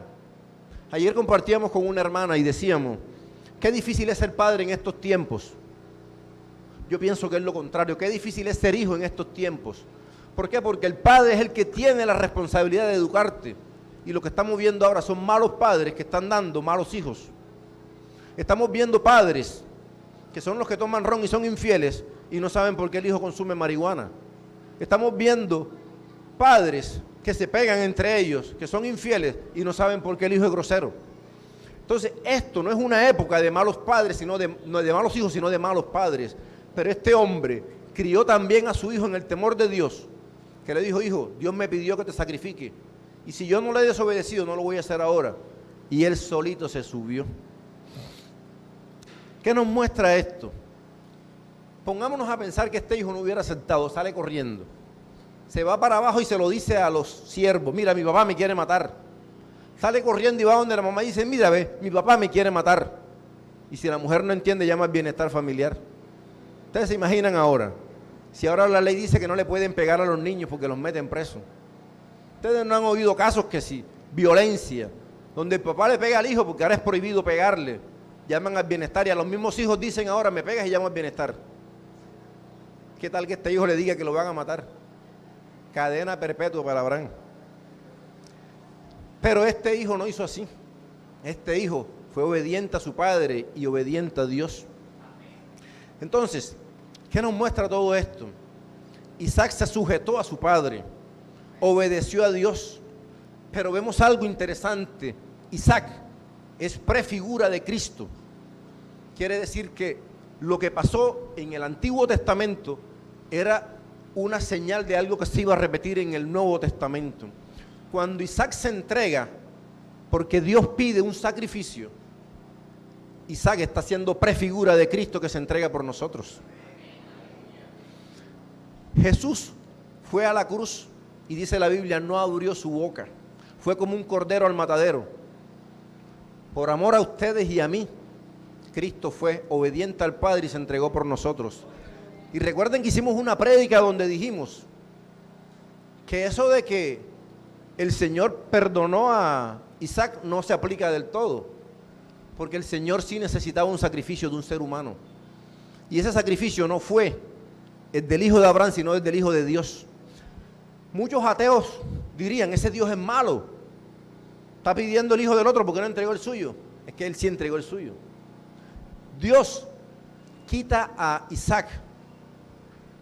Ayer compartíamos con una hermana y decíamos, qué difícil es ser padre en estos tiempos. Yo pienso que es lo contrario, qué difícil es ser hijo en estos tiempos. ¿Por qué? Porque el padre es el que tiene la responsabilidad de educarte. Y lo que estamos viendo ahora son malos padres que están dando malos hijos. Estamos viendo padres que son los que toman ron y son infieles y no saben por qué el hijo consume marihuana. Estamos viendo padres que se pegan entre ellos, que son infieles y no saben por qué el hijo es grosero. Entonces, esto no es una época de malos padres, no de malos hijos, sino de malos padres. Pero este hombre crió también a su hijo en el temor de Dios, que le dijo, hijo, Dios me pidió que te sacrifique. Y si yo no le he desobedecido, no lo voy a hacer ahora. Y él solito se subió. ¿Qué nos muestra esto? Pongámonos a pensar que este hijo no hubiera aceptado, sale corriendo. Se va para abajo y se lo dice a los siervos, mira, mi papá me quiere matar. Sale corriendo y va donde la mamá y dice, mira, ve, mi papá me quiere matar. Y si la mujer no entiende, llama al bienestar familiar. Ustedes se imaginan ahora, si ahora la ley dice que no le pueden pegar a los niños porque los meten presos. Ustedes no han oído casos que sí, violencia, donde el papá le pega al hijo porque ahora es prohibido pegarle. Llaman al bienestar y a los mismos hijos dicen ahora, me pegas y llamo al bienestar. ¿Qué tal que este hijo le diga que lo van a matar? Cadena perpetua para Abraham. Pero este hijo no hizo así. Este hijo fue obediente a su padre y obediente a Dios. Entonces, ¿qué nos muestra todo esto? Isaac se sujetó a su padre, obedeció a Dios, pero vemos algo interesante. Isaac es prefigura de Cristo. Quiere decir que lo que pasó en el Antiguo Testamento era una señal de algo que se iba a repetir en el Nuevo Testamento. Cuando Isaac se entrega, porque Dios pide un sacrificio, Isaac está siendo prefigura de Cristo que se entrega por nosotros. Jesús fue a la cruz y dice la Biblia, no abrió su boca. Fue como un cordero al matadero. Por amor a ustedes y a mí, Cristo fue obediente al Padre y se entregó por nosotros. Y recuerden que hicimos una prédica donde dijimos que eso de que el Señor perdonó a Isaac no se aplica del todo, porque el Señor sí necesitaba un sacrificio de un ser humano. Y ese sacrificio no fue el del hijo de Abraham, sino el del hijo de Dios. Muchos ateos dirían, ese Dios es malo, está pidiendo el hijo del otro porque no entregó el suyo. Es que él sí entregó el suyo. Dios quita a Isaac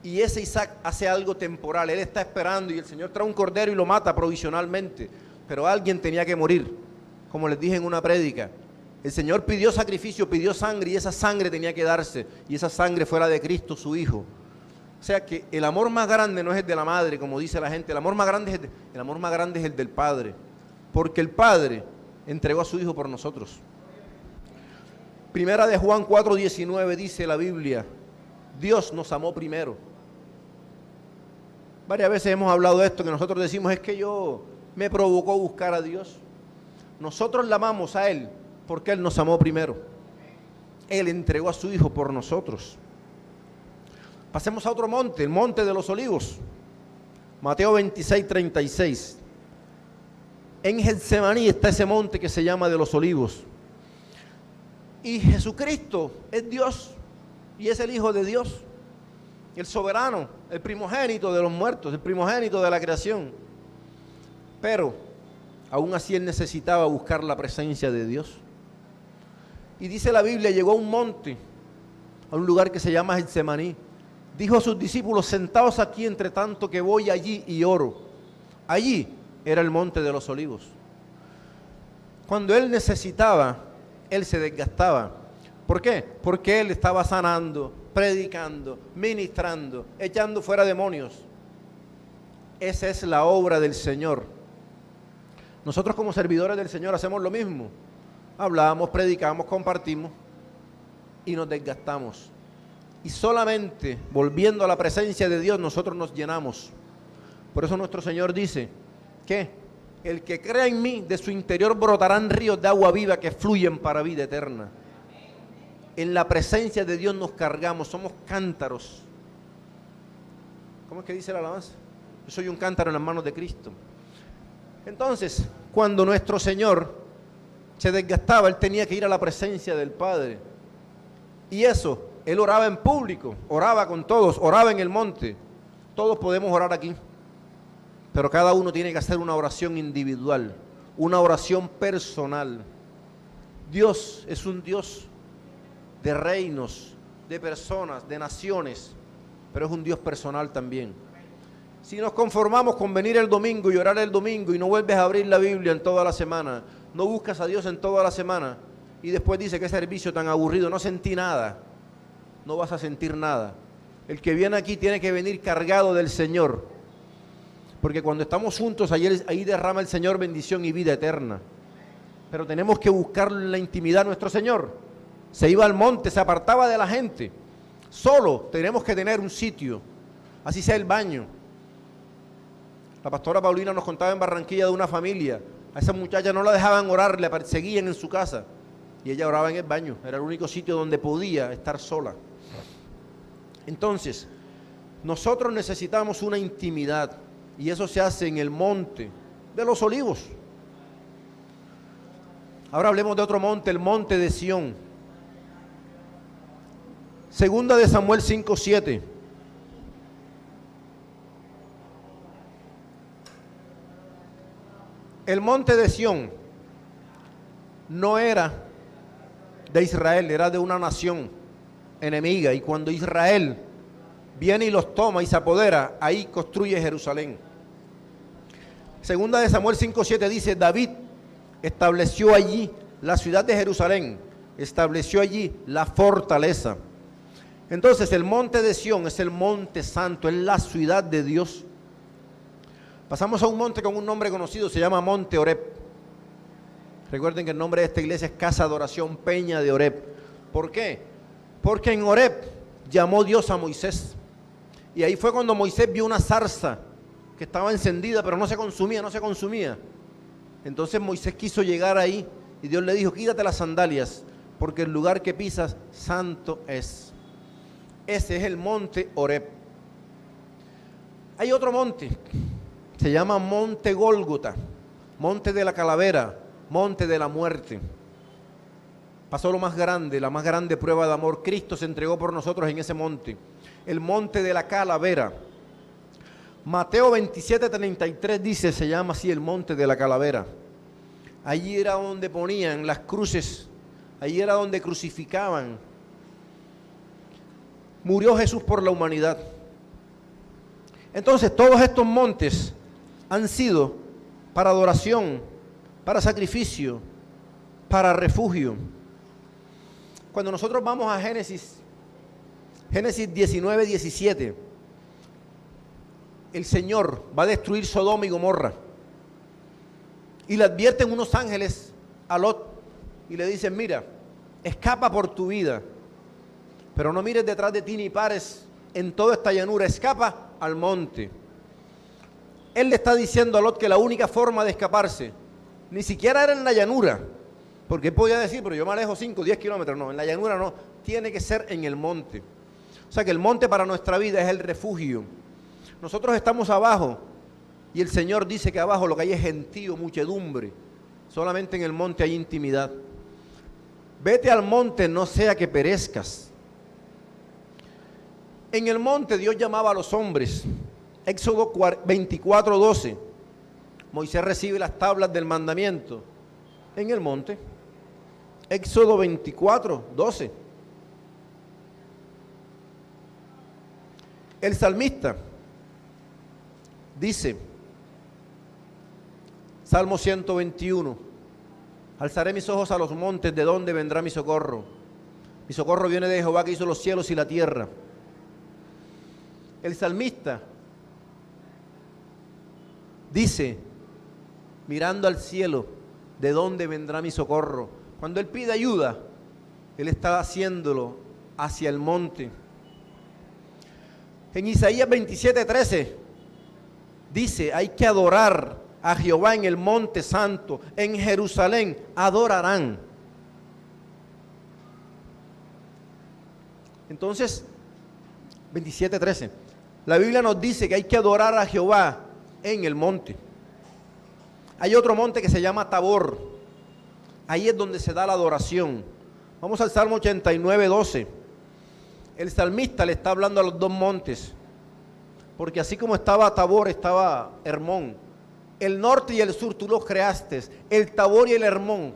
y ese Isaac hace algo temporal. Él está esperando y el Señor trae un cordero y lo mata provisionalmente. pero alguien tenía que morir, como les dije en una prédica. El Señor pidió sacrificio, pidió sangre, y esa sangre tenía que darse, y esa sangre fue la de Cristo, su Hijo. O sea que el amor más grande no es el de la madre, como dice la gente, el amor más grande es el del Padre, porque el Padre entregó a su Hijo por nosotros. Primera de Juan 4:19 dice la Biblia, Dios nos amó primero. Varias veces hemos hablado de esto, que nosotros decimos, es que me provocó buscar a Dios. Nosotros le amamos a Él porque Él nos amó primero. Él entregó a su Hijo por nosotros. Pasemos a otro monte, el monte de los olivos. Mateo 26:36. En Getsemaní está ese monte que se llama de los olivos. Y Jesucristo es Dios y es el Hijo de Dios, el soberano, el primogénito de los muertos, el primogénito de la creación. Pero aún así Él necesitaba buscar la presencia de Dios. Y dice la Biblia, llegó a un monte, a un lugar que se llama Getsemaní. Dijo a sus discípulos, sentaos aquí entre tanto que voy allí y oro. Allí era el monte de los olivos. Cuando Él necesitaba, Él se desgastaba. ¿Por qué? Porque Él estaba sanando, predicando, ministrando, echando fuera demonios. Esa es la obra del Señor. Nosotros como servidores del Señor hacemos lo mismo. Hablamos, predicamos, compartimos y nos desgastamos. Y solamente volviendo a la presencia de Dios nosotros nos llenamos. Por eso nuestro Señor dice que el que crea en mí, de su interior brotarán ríos de agua viva que fluyen para vida eterna. En la presencia de Dios nos cargamos, somos cántaros. ¿Cómo es que dice la alabanza? Yo soy un cántaro en las manos de Cristo. Entonces, cuando nuestro Señor se desgastaba, Él tenía que ir a la presencia del Padre. Y eso, Él oraba en público, oraba con todos, oraba en el monte. Todos podemos orar aquí, pero cada uno tiene que hacer una oración individual, una oración personal. Dios es un Dios de reinos, de personas, de naciones, pero es un Dios personal también. Si nos conformamos con venir el domingo y orar el domingo y no vuelves a abrir la Biblia en toda la semana, no buscas a Dios en toda la semana y después dice qué servicio tan aburrido, no sentí nada, no vas a sentir nada. El que viene aquí tiene que venir cargado del Señor, porque cuando estamos juntos ahí derrama el Señor bendición y vida eterna. Pero tenemos que buscarlo en la intimidad. Nuestro Señor se iba al monte, se apartaba de la gente. Solo tenemos que tener un sitio, así sea el baño. La pastora Paulina nos contaba en Barranquilla de una familia. A esa muchacha no la dejaban orar, la perseguían en su casa. Y ella oraba en el baño. Era el único sitio donde podía estar sola. Entonces, nosotros necesitamos una intimidad. Y eso se hace en el monte de los olivos. Ahora hablemos de otro monte, el monte de Sión. Segunda de Samuel 5:7. El monte de Sión no era de Israel, era de una nación enemiga. Y cuando Israel viene y los toma y se apodera, ahí construye Jerusalén. Segunda de Samuel 5:7 dice, David estableció allí la ciudad de Jerusalén, estableció allí la fortaleza. Entonces el monte de Sión es el monte santo, es la ciudad de Dios. Pasamos a un monte con un nombre conocido, se llama Monte Oreb. Recuerden que el nombre de esta iglesia es Casa de Oración Peña de Oreb. ¿Por qué? Porque en Oreb llamó Dios a Moisés. Y ahí fue cuando Moisés vio una zarza que estaba encendida, pero no se consumía. Entonces Moisés quiso llegar ahí y Dios le dijo, quítate las sandalias, porque el lugar que pisas santo es. Ese es el monte Oreb. Hay otro monte, se llama Monte Gólgota, monte de la calavera, monte de la muerte. Pasó lo más grande, la más grande prueba de amor. Cristo se entregó por nosotros en ese monte, el monte de la calavera. Mateo 27:33 dice, se llama así el monte de la calavera. Allí era donde ponían las cruces, allí era donde crucificaban. Murió Jesús por la humanidad. Entonces todos estos montes han sido para adoración, para sacrificio, para refugio. Cuando nosotros vamos a Génesis 19, 17, el Señor va a destruir Sodoma y Gomorra. Y le advierten unos ángeles a Lot y le dicen: mira, escapa por tu vida, pero no mires detrás de ti ni pares en toda esta llanura, escapa al monte. Él le está diciendo a Lot que la única forma de escaparse ni siquiera era en la llanura, porque él podía decir: pero yo me alejo 5, 10 kilómetros. No, en la llanura no, tiene que ser en el monte. O sea que el monte para nuestra vida es el refugio. Nosotros estamos abajo y el Señor dice que abajo lo que hay es gentío, muchedumbre. Solamente en el monte hay intimidad. Vete al monte, no sea que perezcas. En el monte Dios llamaba a los hombres. Éxodo 24, 12. Moisés recibe las tablas del mandamiento en el monte. Éxodo 24, 12. El salmista dice, Salmo 121, alzaré mis ojos a los montes, ¿de dónde vendrá mi socorro? Mi socorro viene de Jehová, que hizo los cielos y la tierra. El salmista dice, mirando al cielo, ¿de dónde vendrá mi socorro? Cuando él pide ayuda, él está haciéndolo hacia el monte. En Isaías 27:13 dice, hay que adorar a Jehová en el monte santo, en Jerusalén adorarán. Entonces, 27:13, la Biblia nos dice que hay que adorar a Jehová en el monte. Hay otro monte que se llama Tabor. Ahí es donde se da la adoración. Vamos al Salmo 89:12. El salmista le está hablando a los dos montes, porque así como estaba Tabor, estaba Hermón. El norte y el sur tú los creaste. El Tabor y el Hermón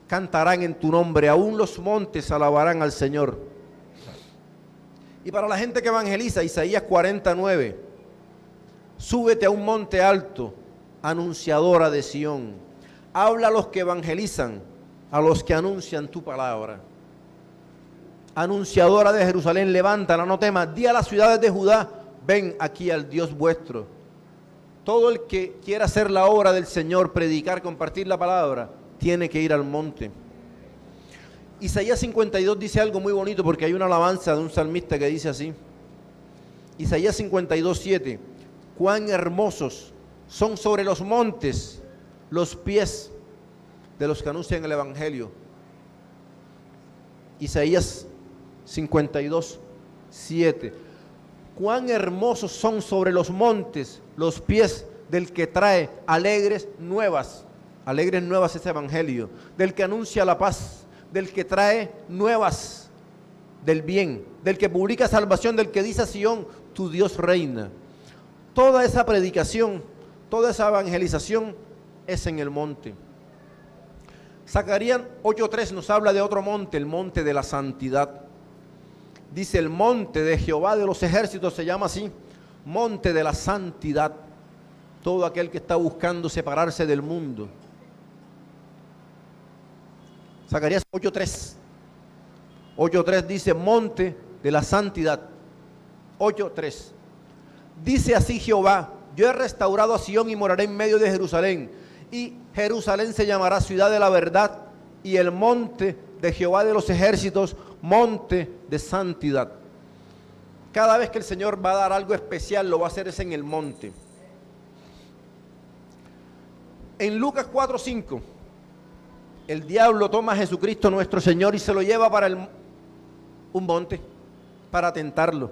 cantarán en tu nombre. Aún los montes alabarán al Señor. Y para la gente que evangeliza, Isaías 49, súbete a un monte alto, anunciadora de Sión. Habla a los que evangelizan, a los que anuncian tu palabra. Anunciadora de Jerusalén, levántala, no temas. Di a las ciudades de Judá, ven aquí al Dios vuestro. Todo el que quiera hacer la obra del Señor, predicar, compartir la palabra, tiene que ir al monte. Isaías 52 dice algo muy bonito, porque hay una alabanza de un salmista que dice así. Isaías 52:7, cuán hermosos son sobre los montes los pies de los que anuncian el evangelio. Isaías 52:7, cuán hermosos son sobre los montes los pies del que trae alegres nuevas es evangelio, del que anuncia la paz, del que trae nuevas del bien, del que publica salvación, del que dice a Sión, tu Dios reina. Toda esa predicación, toda esa evangelización es en el monte. Zacarías 8:3 nos habla de otro monte, el monte de la santidad. Dice, el monte de Jehová de los ejércitos se llama así, monte de la santidad. Todo aquel que está buscando separarse del mundo. Zacarías 8:3 dice, monte de la santidad. 8:3 dice así Jehová, yo he restaurado a Sión y moraré en medio de Jerusalén, y Jerusalén se llamará ciudad de la verdad, y el monte de Jehová de los ejércitos, monte de santidad. Cada vez que el Señor va a dar algo especial, lo va a hacer es en el monte. En Lucas 4:5, el diablo toma a Jesucristo nuestro Señor y se lo lleva para un monte, para tentarlo.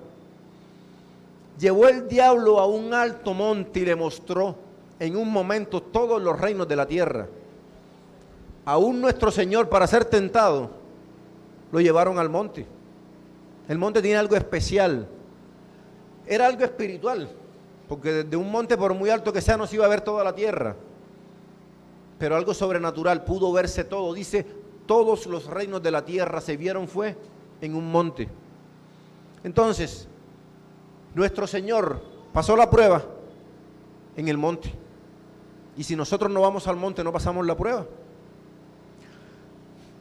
Llevó el diablo a un alto monte y le mostró en un momento todos los reinos de la tierra. Aún nuestro Señor, para ser tentado, lo llevaron al monte. El monte tiene algo especial. Era algo espiritual, porque desde un monte, por muy alto que sea, no se iba a ver toda la tierra. Pero algo sobrenatural, pudo verse todo. Dice, todos los reinos de la tierra se vieron fue en un monte. Entonces, nuestro Señor pasó la prueba en el monte. Y si nosotros no vamos al monte, no pasamos la prueba.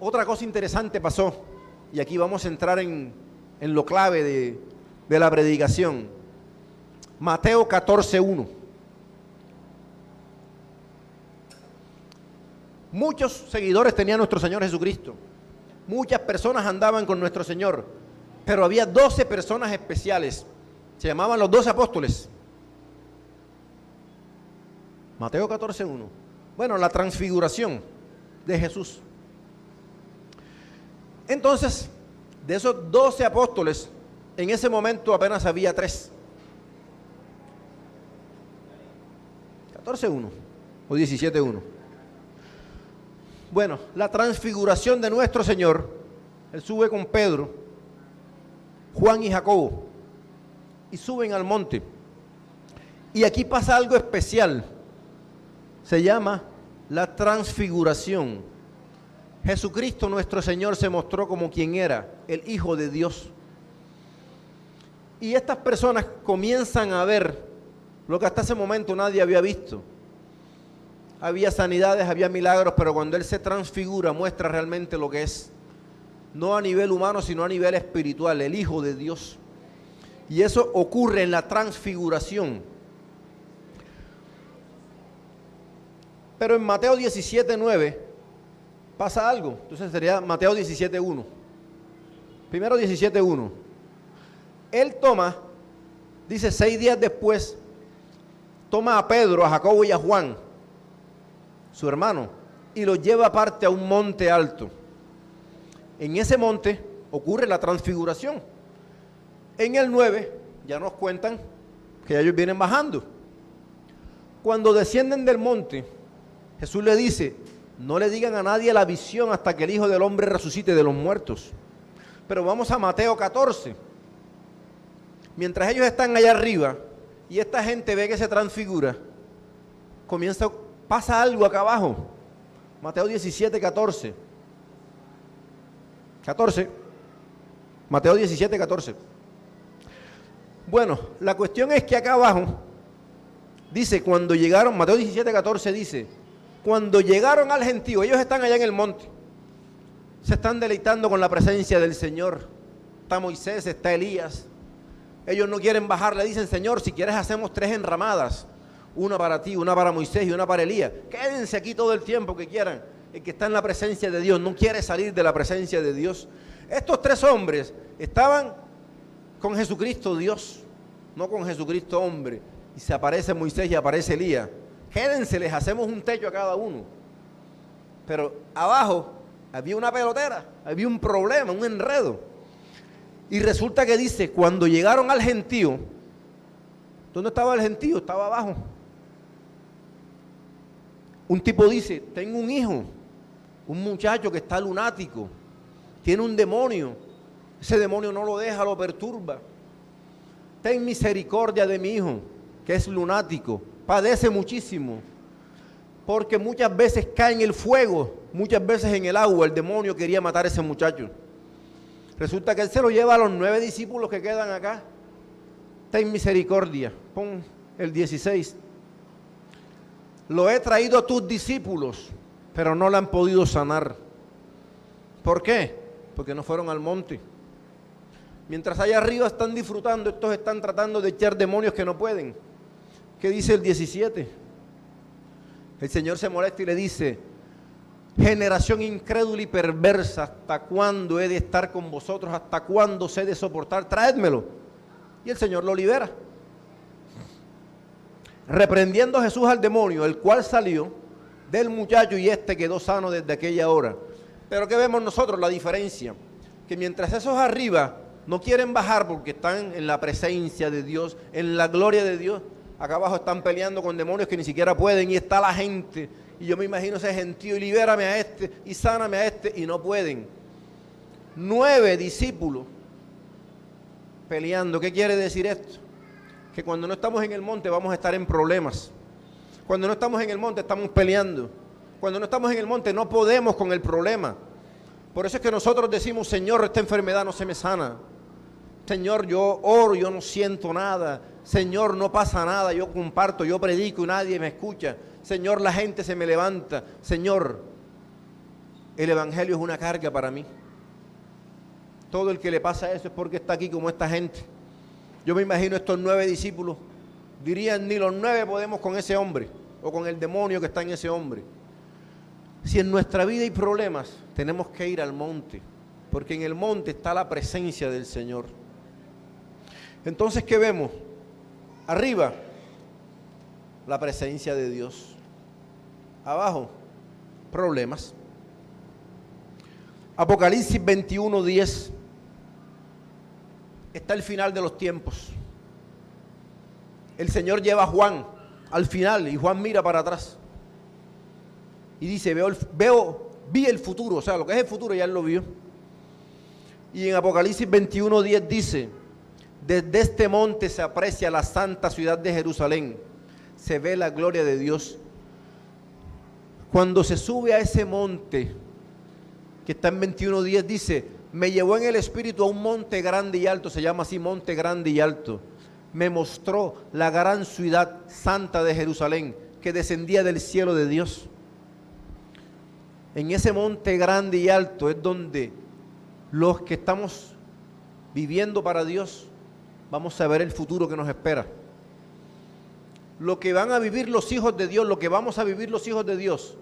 Otra cosa interesante pasó, y aquí vamos a entrar en lo clave de la predicación. Mateo 14:1. Muchos seguidores tenía nuestro Señor Jesucristo. Muchas personas andaban con nuestro Señor, pero había 12 personas especiales. Se llamaban los 12 apóstoles. Mateo 14:1. Bueno, la transfiguración de Jesús. Entonces, de esos 12 apóstoles, en ese momento apenas había 3. 14:1 o 17:1. Bueno, la transfiguración de nuestro Señor, Él sube con Pedro, Juan y Jacobo, y suben al monte. Y aquí pasa algo especial, se llama la transfiguración. Jesucristo nuestro Señor se mostró como quien era, el Hijo de Dios. Y estas personas comienzan a ver lo que hasta ese momento nadie había visto. Había sanidades, había milagros, pero cuando Él se transfigura, muestra realmente lo que es. No a nivel humano, sino a nivel espiritual, el Hijo de Dios. Y eso ocurre en la transfiguración. Pero en Mateo 17:9 pasa algo. Entonces sería Mateo 17:1. Primero 17:1. Él toma, dice 6 días después, toma a Pedro, a Jacobo y a Juan, su hermano, y los lleva aparte a un monte alto. En ese monte ocurre la transfiguración. En el 9 ya nos cuentan que ellos vienen bajando. Cuando descienden del monte, Jesús le dice: no le digan a nadie la visión hasta que el Hijo del Hombre resucite de los muertos. Pero vamos a Mateo 14. Mientras ellos están allá arriba y esta gente ve que se transfigura, pasa algo acá abajo. Mateo 17:14. 14. Mateo 17:14. Bueno, la cuestión es que acá abajo dice, cuando llegaron, Mateo 17:14 dice, cuando llegaron al gentío, ellos están allá en el monte, se están deleitando con la presencia del Señor. Está Moisés, está Elías. Ellos no quieren bajar, le dicen: Señor, si quieres hacemos 3 enramadas, una para ti, una para Moisés y una para Elías. Quédense aquí todo el tiempo que quieran. El que está en la presencia de Dios no quiere salir de la presencia de Dios. Estos 3 hombres estaban con Jesucristo Dios, no con Jesucristo hombre. Y se aparece Moisés y aparece Elías. Quédense, les hacemos un techo a cada uno. Pero abajo había una pelotera, había un problema, un enredo. Y resulta que dice, cuando llegaron al gentío, ¿dónde estaba el gentío? Estaba abajo. Un tipo dice: tengo un hijo, un muchacho que está lunático, tiene un demonio, ese demonio no lo deja, lo perturba. Ten misericordia de mi hijo, que es lunático, padece muchísimo, porque muchas veces cae en el fuego, muchas veces en el agua. El demonio quería matar a ese muchacho. Resulta que Él se lo lleva a los 9 discípulos que quedan acá. Ten misericordia. Pon el 16. Lo he traído a tus discípulos, pero no la han podido sanar. ¿Por qué? Porque no fueron al monte. Mientras allá arriba están disfrutando, estos están tratando de echar demonios que no pueden. ¿Qué dice el 17? El Señor se molesta y le dice: generación incrédula y perversa, ¿hasta cuándo he de estar con vosotros? ¿Hasta cuándo se he de soportar? Traédmelo. Y el Señor lo libera. Reprendiendo Jesús al demonio, el cual salió del muchacho, y este quedó sano desde aquella hora. Pero ¿qué vemos nosotros? La diferencia, que mientras esos arriba no quieren bajar porque están en la presencia de Dios, en la gloria de Dios, acá abajo están peleando con demonios que ni siquiera pueden, y está la gente. Y yo me imagino ese gentío: y libérame a este, y sáname a este, y no pueden. 9 discípulos peleando. ¿Qué quiere decir esto? Que cuando no estamos en el monte vamos a estar en problemas. Cuando no estamos en el monte estamos peleando. Cuando no estamos en el monte no podemos con el problema. Por eso es que nosotros decimos: Señor, esta enfermedad no se me sana. Señor, yo oro, yo no siento nada. Señor, no pasa nada, yo comparto, yo predico y nadie me escucha. Señor, la gente se me levanta. Señor, el evangelio es una carga para mí. Todo el que le pasa eso es porque está aquí como esta gente. Yo me imagino estos 9 discípulos, dirían, ni los 9 podemos con ese hombre, o con el demonio que está en ese hombre. Si en nuestra vida hay problemas, tenemos que ir al monte, porque en el monte está la presencia del Señor. Entonces, ¿qué vemos? Arriba, la presencia de Dios. Abajo, problemas. Apocalipsis 21:10 está el final de los tiempos. El Señor lleva a Juan al final y Juan mira para atrás y dice, vi el futuro, o sea, lo que es el futuro ya él lo vio. Y en Apocalipsis 21:10 dice, desde este monte se aprecia la santa ciudad de Jerusalén, se ve la gloria de Dios. Cuando se sube a ese monte, que está en 21:10, dice, me llevó en el espíritu a un monte grande y alto, se llama así, monte grande y alto. Me mostró la gran ciudad santa de Jerusalén, que descendía del cielo de Dios. En ese monte grande y alto es donde los que estamos viviendo para Dios, vamos a ver el futuro que nos espera. Lo que van a vivir los hijos de Dios, lo que vamos a vivir los hijos de Dios,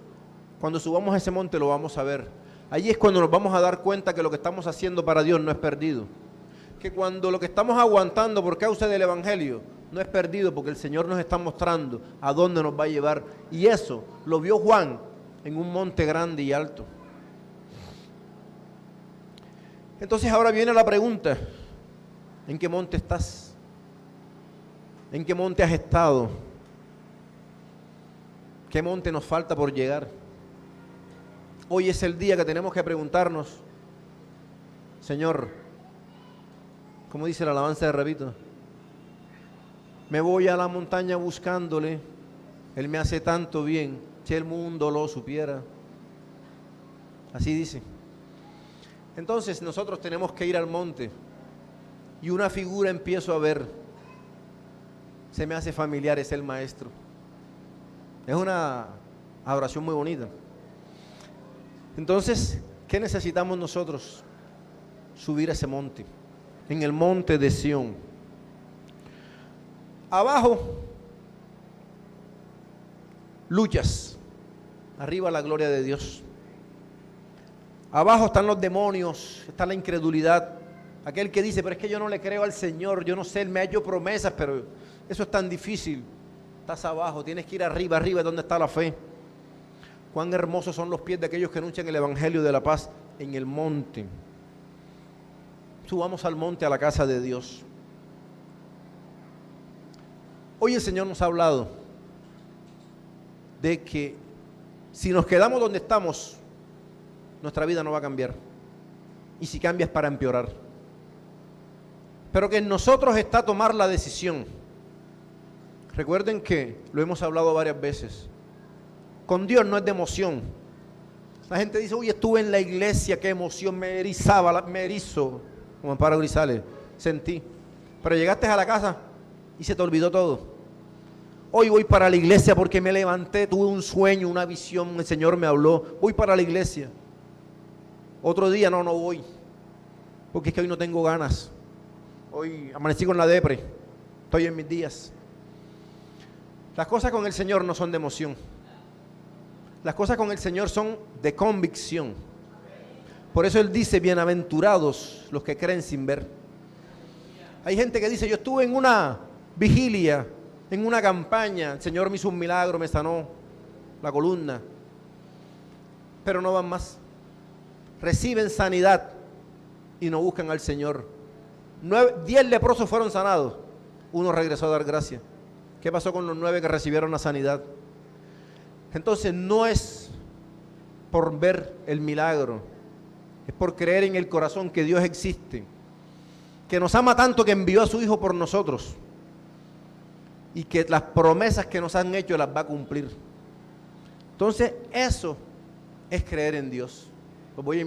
cuando subamos a ese monte lo vamos a ver. Allí es cuando nos vamos a dar cuenta que lo que estamos haciendo para Dios no es perdido. Que cuando lo que estamos aguantando por causa del evangelio no es perdido, porque el Señor nos está mostrando a dónde nos va a llevar. Y eso lo vio Juan en un monte grande y alto. Entonces ahora viene la pregunta, ¿en qué monte estás? ¿En qué monte has estado? ¿Qué monte nos falta por llegar? Hoy es el día que tenemos que preguntarnos, Señor, como dice la alabanza de Rabito, me voy a la montaña buscándole, Él me hace tanto bien, si el mundo lo supiera. Así dice. Entonces nosotros tenemos que ir al monte y una figura empiezo a ver, se me hace familiar, es el maestro. Es una adoración muy bonita. Entonces, ¿qué necesitamos nosotros? Subir a ese monte, en el monte de Sión. Abajo, luchas. Arriba la gloria de Dios. Abajo están los demonios, está la incredulidad. Aquel que dice, pero es que yo no le creo al Señor, yo no sé, Él me ha hecho promesas, pero eso es tan difícil. Estás abajo, tienes que ir arriba, arriba es donde está la fe. Cuán hermosos son los pies de aquellos que anuncian el evangelio de la paz en el monte. Subamos al monte, a la casa de Dios. Hoy el Señor nos ha hablado de que si nos quedamos donde estamos, nuestra vida no va a cambiar. Y si cambia es para empeorar. Pero que en nosotros está tomar la decisión. Recuerden que lo hemos hablado varias veces. Con Dios no es de emoción. La gente dice, uy, estuve en la iglesia, qué emoción, me erizaba, me erizo, como Amparo Grisales, sentí. Pero llegaste a la casa y se te olvidó todo. Hoy voy para la iglesia porque me levanté, tuve un sueño, una visión, el Señor me habló, voy para la iglesia. Otro día no voy, porque es que hoy no tengo ganas. Hoy amanecí con la depre, estoy en mis días. Las cosas con el Señor no son de emoción. Las cosas con el Señor son de convicción. Por eso Él dice, bienaventurados los que creen sin ver. Hay gente que dice, yo estuve en una vigilia, en una campaña, el Señor me hizo un milagro, me sanó la columna, pero no van más. Reciben sanidad y no buscan al Señor. 10 leprosos fueron sanados, uno regresó a dar gracia. ¿Qué pasó con los 9 que recibieron la sanidad? Entonces no es por ver el milagro, es por creer en el corazón que Dios existe, que nos ama tanto que envió a su Hijo por nosotros y que las promesas que nos han hecho las va a cumplir. Entonces eso es creer en Dios. Los voy a